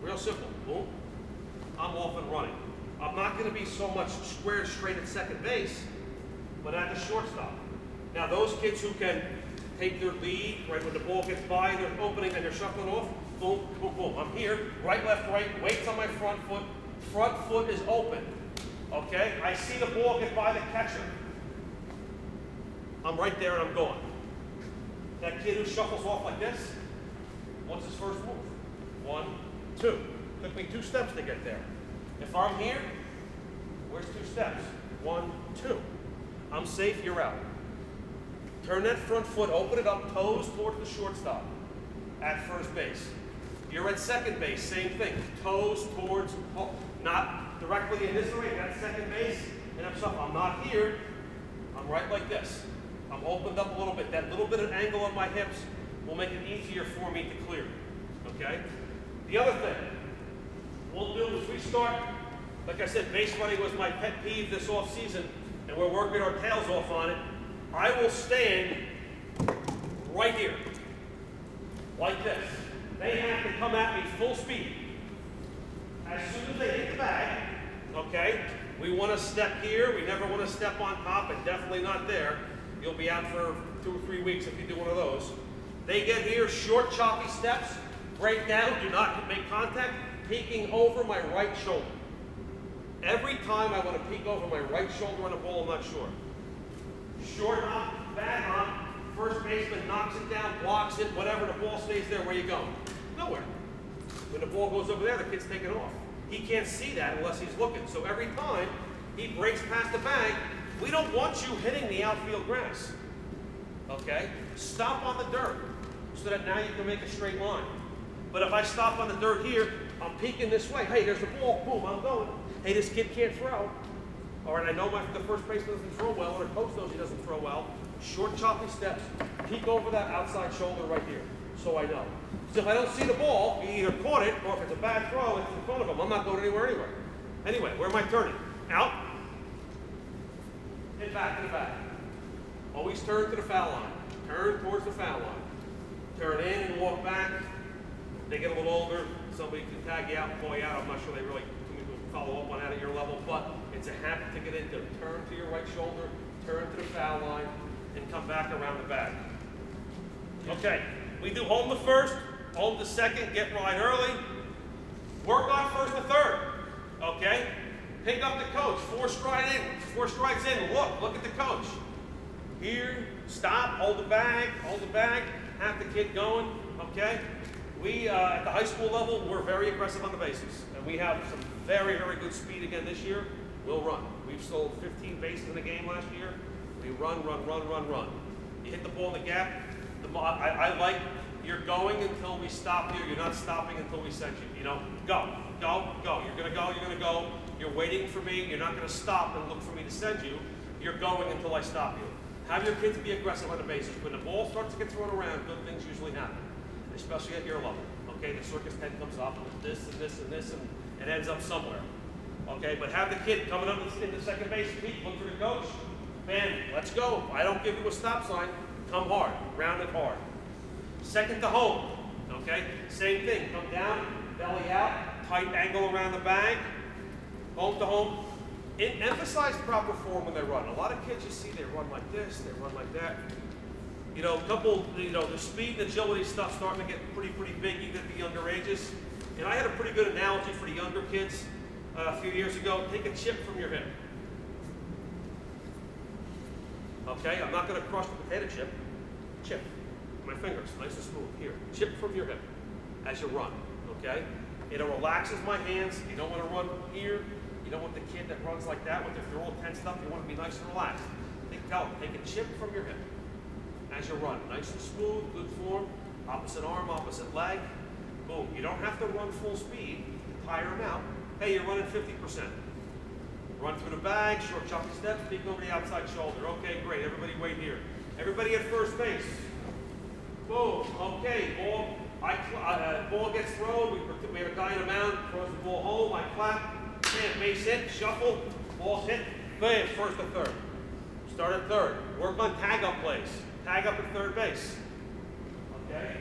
Real simple. Boom. I'm off and running. I'm not going to be so much squared straight at second base, but at the shortstop. Now those kids who can take their lead, right, when the ball gets by, they're opening and they're shuffling off, boom, boom, boom. I'm here, right, left, right, weights on my front foot. Front foot is open. Okay? I see the ball get by the catcher. I'm right there and I'm going. That kid who shuffles off like this, what's his first move? 1, 2. Took me 2 steps to get there. If I'm here, where's 2 steps? 1, 2. I'm safe, you're out. Turn that front foot, open it up, toes towards the shortstop at first base. You're at second base, same thing. Toes towards, not directly in this way, that's second base, and I'm not here, I'm right like this. I'm opened up a little bit. That little bit of angle on my hips will make it easier for me to clear, okay? The other thing we'll do is we start, like I said, base running was my pet peeve this off season, and we're working our tails off on it. I will stand right here, like this. They have to come at me full speed. As soon as they hit the bag, okay, We want to step here. We never want to step on top, and definitely not there. You'll be out for 2 or 3 weeks if you do one of those. They get here, short, choppy steps, break down, do not make contact, peeking over my right shoulder. Every time I want to peek over my right shoulder on a ball, I'm not sure. Short hop, bad hop, first baseman knocks it down, blocks it, whatever, the ball stays there. Where you going? Nowhere. When the ball goes over there, the kid's taking off. He can't see that unless he's looking. So every time he breaks past the bag, we don't want you hitting the outfield grass. Okay? Stop on the dirt so that now you can make a straight line. But if I stop on the dirt here, I'm peeking this way. Hey, there's the ball. Boom, I'm going. Hey, this kid can't throw. All right, I know the first baseman doesn't throw well, or the coach knows he doesn't throw well. Short, choppy steps. Peek over that outside shoulder right here, so I know. So if I don't see the ball, he either caught it, or if it's a bad throw, it's in front of him. I'm not going anywhere anyway. Anyway, where am I turning? Out. Hit back to the back. Always turn to the foul line. Turn towards the foul line. Turn in and walk back. They get a little older, somebody can tag you out and pull you out. I'm not sure they really follow up on that at your level, but it's a habit to get into. Turn to your right shoulder, turn to the foul line, and come back around the bag. Okay, we do home to first, home to second, get right early. Work on first to third, okay? Pick up the coach, 4 strides in, look at the coach. Here, stop, hold the bag, have the kid going, okay? We, at the high school level, we're very aggressive on the bases. And we have some very, very good speed again this year. We'll run. We've sold 15 bases in a game last year. We run. You hit the ball in the gap. I like, you're going until we stop you. You're not stopping until we send you. You know, go. You're gonna go. You're waiting for me. You're not gonna stop and look for me to send you. You're going until I stop you. Have your kids be aggressive on the bases. When the ball starts to get thrown around, good things usually happen, especially at your level. Okay, the circus tent comes up with this and this and this, and it ends up somewhere. Okay, but have the kid coming up in the second base, look for the coach, bam, let's go. I don't give you a stop sign, come hard, round it hard. Second to home, okay, same thing, come down, belly out, tight angle around the bag, home to home. Emphasize proper form when they run. A lot of kids you see, they run like this, they run like that. You know, the speed and agility stuff starting to get pretty big even at the younger ages. And I had a pretty good analogy for the younger kids a few years ago. Take a chip from your hip. Okay, I'm not going to crush the potato chip. Chip. My fingers, nice and smooth. Here, chip from your hip as you run. Okay? It relaxes my hands. You don't want to run here. You don't want the kid that runs like that with their all tensed up. You want to be nice and relaxed. Tell them, take a chip from your hip as you run. Nice and smooth, good form. Opposite arm, opposite leg. Boom. You don't have to run full speed. Tire them out. Hey, you're running 50%. Run through the bag, short choppy steps, peek over the outside shoulder. Okay, great. Everybody wait here. Everybody at first base. Boom. Okay, ball gets thrown. We have a guy in the mound, throws the ball home. I clap. Bam, base hit, shuffle, ball's hit. Bam, first to third. Start at third. Work on tag-up plays. Tag up at third base. Okay?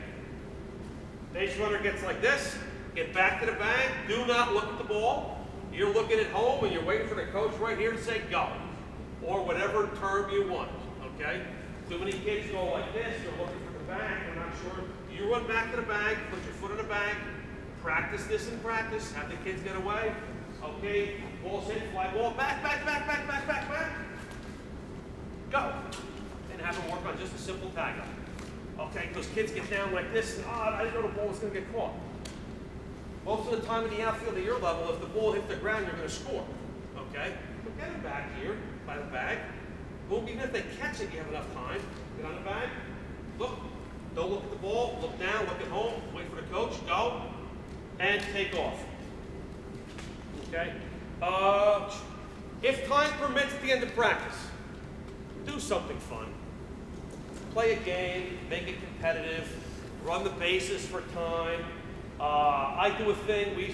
Base runner gets like this. Get back to the bag. Do not look at the ball. You're looking at home and you're waiting for the coach right here to say go. Or whatever term you want. Okay? Too many kids go like this. They're looking for the bag. They're not sure. You run back to the bag. Put your foot in the bag. Practice this in practice. Have the kids get away. Okay? Ball's hit. Fly ball. Back. Go. And have them work on just a simple tag up. Okay, because kids get down like this, and I didn't know the ball was going to get caught. Most of the time in the outfield at your level, if the ball hits the ground, you're going to score. Okay? But get them back here by the bag. Boom, even if they catch it, you have enough time. Get on the bag. Look. Don't look at the ball. Look down. Look at home. Wait for the coach. Go. And take off. Okay? If time permits at the end of practice, do something fun. Play a game, make it competitive, run the bases for time. I do a thing, we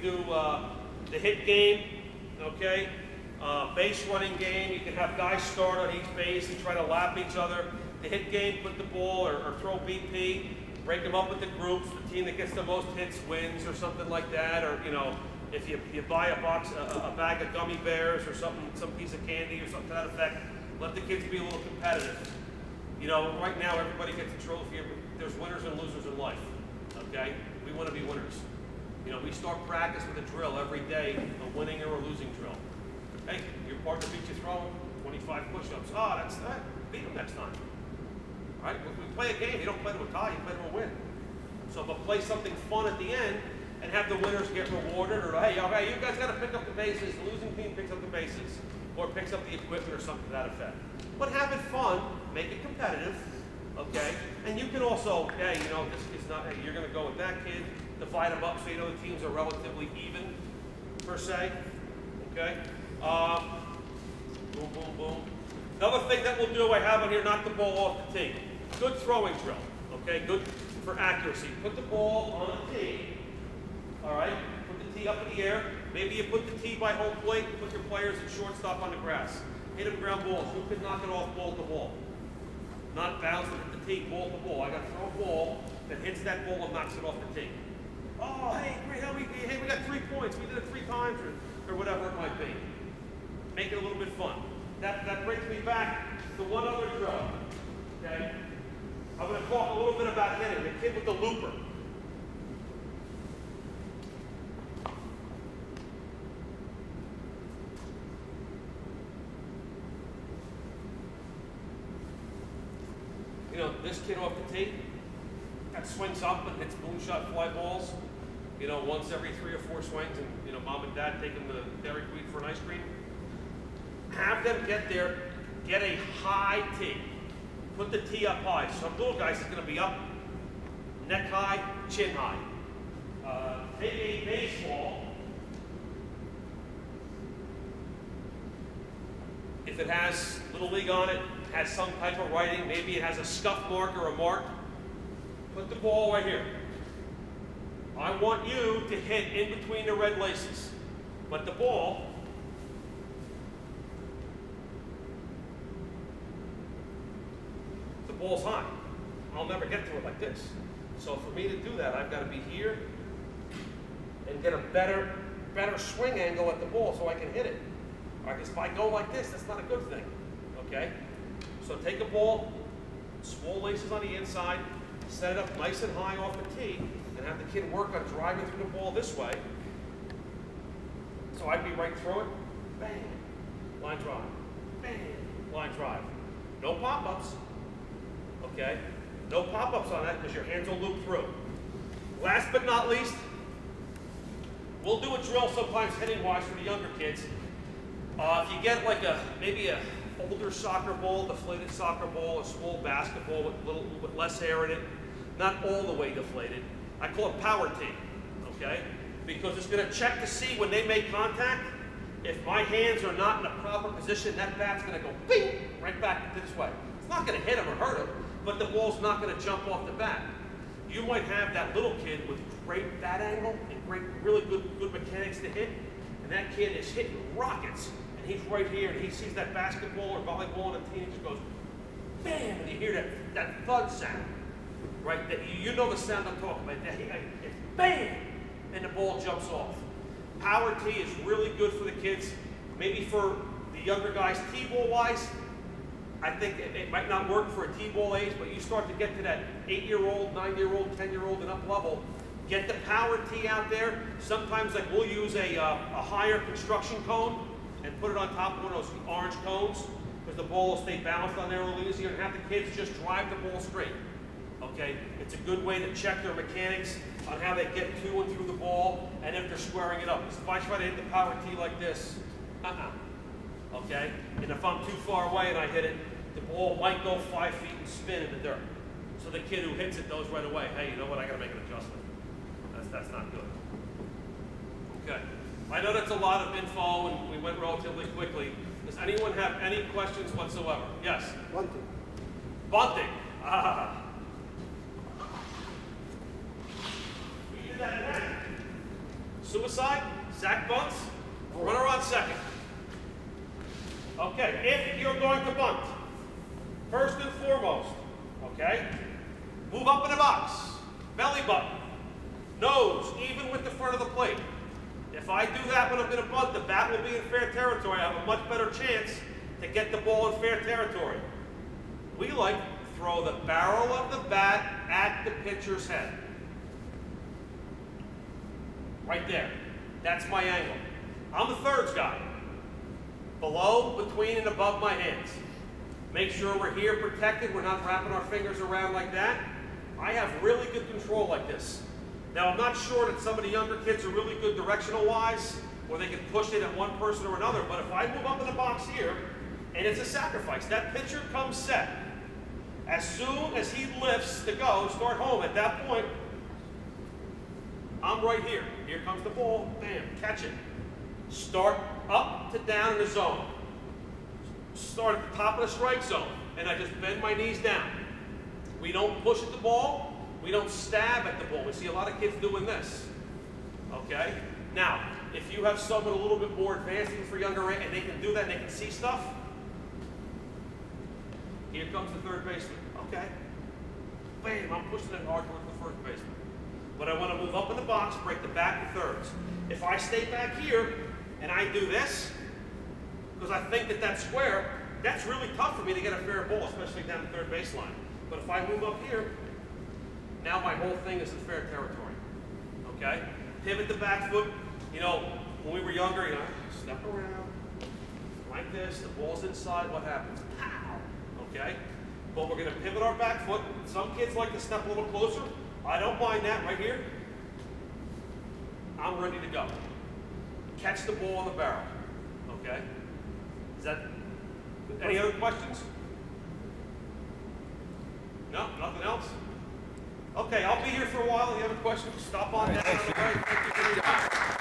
do the hit game, okay? Base running game, you can have guys start on each base and try to lap each other. The hit game, put the ball or throw BP, break them up into groups. The team that gets the most hits wins or something like that, or, you know, If you buy a bag of gummy bears or something, some piece of candy or something to that effect, let the kids be a little competitive. You know, right now everybody gets a trophy. There's winners and losers in life, okay? We want to be winners. You know, we start practice with a drill every day, a winning or a losing drill. Hey, your partner beat you throwing 25 push-ups. Oh, that's that. Beat them next time. All right? We play a game. You don't play to a tie. You play to a win. So, but play something fun at the end and have the winners get rewarded. Or hey, okay, you guys got to pick up the bases. The losing team picks up the bases, or picks up the equipment or something to that effect. But have it fun. Make it competitive. Okay? And you can also, hey, you know, this is not. Hey, you're going to go with that kid. Divide them up so you know the teams are relatively even, per se. Okay? Boom, boom, boom. Another thing that we'll do, I have on here, knock the ball off the tee. Good throwing drill, okay? Good for accuracy. Put the ball on the tee, all right? Put the tee up in the air. Maybe you put the tee by home plate, put your players at shortstop on the grass. Hit them ground balls. Who could knock it off ball to ball? Not bouncing at the tee, ball to ball. I got to throw a ball that hits that ball and knocks it off the tee. Oh, hey, great, hey, we got 3 points. We did it 3 times or whatever it might be. Make it a little bit fun. That brings me back to one other drill, okay? I'm going to talk a little bit about hitting. The kid with the looper. You know, this kid off the tee, that swings up and hits moonshot fly balls, you know, once every 3 or 4 swings, and, you know, mom and dad take them to Dairy Queen for an ice cream. Have them get there, get a high tee. Put the tee up high. Some little guys is going to be up, neck high, chin high. Take a baseball. If it has Little League on it, has some type of writing, maybe it has a scuff mark or a mark, put the ball right here. I want you to hit in between the red laces. But the ball's high. I'll never get to it like this. So for me to do that, I've got to be here and get a better swing angle at the ball so I can hit it. All right, because if I go like this, that's not a good thing. Okay? So take a ball, small laces on the inside, set it up nice and high off the tee, and have the kid work on driving through the ball this way. So I'd be right through it, bang, line drive, bang, line drive. No pop-ups. Okay? No pop-ups on that because your hands will loop through. Last but not least, we'll do a drill sometimes hitting-wise for the younger kids. If you get like maybe a older soccer ball, deflated soccer ball, a small basketball with a little bit less air in it, not all the way deflated, I call it power tee, okay? Because it's going to check to see when they make contact. If my hands are not in a proper position, that bat's going to go bing, right back this way. It's not going to hit him or hurt him, but the ball's not going to jump off the bat. You might have that little kid with great bat angle and great, really good mechanics to hit, and that kid is hitting rockets, and he's right here, and he sees that basketball or volleyball, and the team just goes, bam, and you hear that thud sound, right? That you know the sound I'm talking about. It's bam, and the ball jumps off. Power tee is really good for the kids. Maybe for the younger guys, T-ball wise, I think it might not work for a T-ball age, but you start to get to that 8-year-old, 9-year-old, 10-year-old and up level. Get the power tee out there. Sometimes like we'll use a higher construction cone and put it on top of one of those orange cones because the ball will stay balanced on there a little easier and have the kids just drive the ball straight. Okay, it's a good way to check their mechanics on how they get to and through the ball and if they're squaring it up. Because if I try to hit the power tee like this, okay, and if I'm too far away and I hit it, the ball might go 5 feet and spin in the dirt. So the kid who hits it knows right away, hey, you know what, I gotta make an adjustment. That's not good. Okay, I know that's a lot of info and we went relatively quickly. Does anyone have any questions whatsoever? Yes?
Bunting.
Bunting. We did that next. Suicide, sack bunts, runner on second. Okay, if you're going to bunt, first and foremost, okay, move up in the box, belly button, nose, even with the front of the plate. If I do that when I'm going to bunt, the bat will be in fair territory. I have a much better chance to get the ball in fair territory. We like to throw the barrel of the bat at the pitcher's head. Right there. That's my angle. I'm the thirds guy. Below, between, and above my hands. Make sure we're here protected. We're not wrapping our fingers around like that. I have really good control like this. Now, I'm not sure that some of the younger kids are really good directional-wise, where they can push it at one person or another, but if I move up in the box here, and it's a sacrifice, that pitcher comes set. As soon as he lifts to go, start home, at that point, I'm right here. Here comes the ball, bam, catch it. Start up to down in the zone. Start at the top of the strike zone, and I just bend my knees down. We don't push at the ball. We don't stab at the ball. We see a lot of kids doing this. Okay? Now, if you have someone a little bit more advanced for younger age, and they can do that and they can see stuff, here comes the third baseman. Okay. Bam, I'm pushing it hard towards the first baseman. But I want to move up in the box, break the bat in thirds. If I stay back here and I do this, because I think that that's square, that's really tough for me to get a fair ball, especially down the third baseline. But if I move up here, now my whole thing is in fair territory. Okay? Pivot the back foot. You know, when we were younger, you know, step around like this, the ball's inside, what happens? Pow! Okay? But we're going to pivot our back foot. Some kids like to step a little closer. I don't mind that right here. I'm ready to go. Catch the ball in the barrel. Okay? Is that, any other questions? No? Nothing else? Okay, I'll be here for a while. If you have a question, stop on down. Thank you for your time.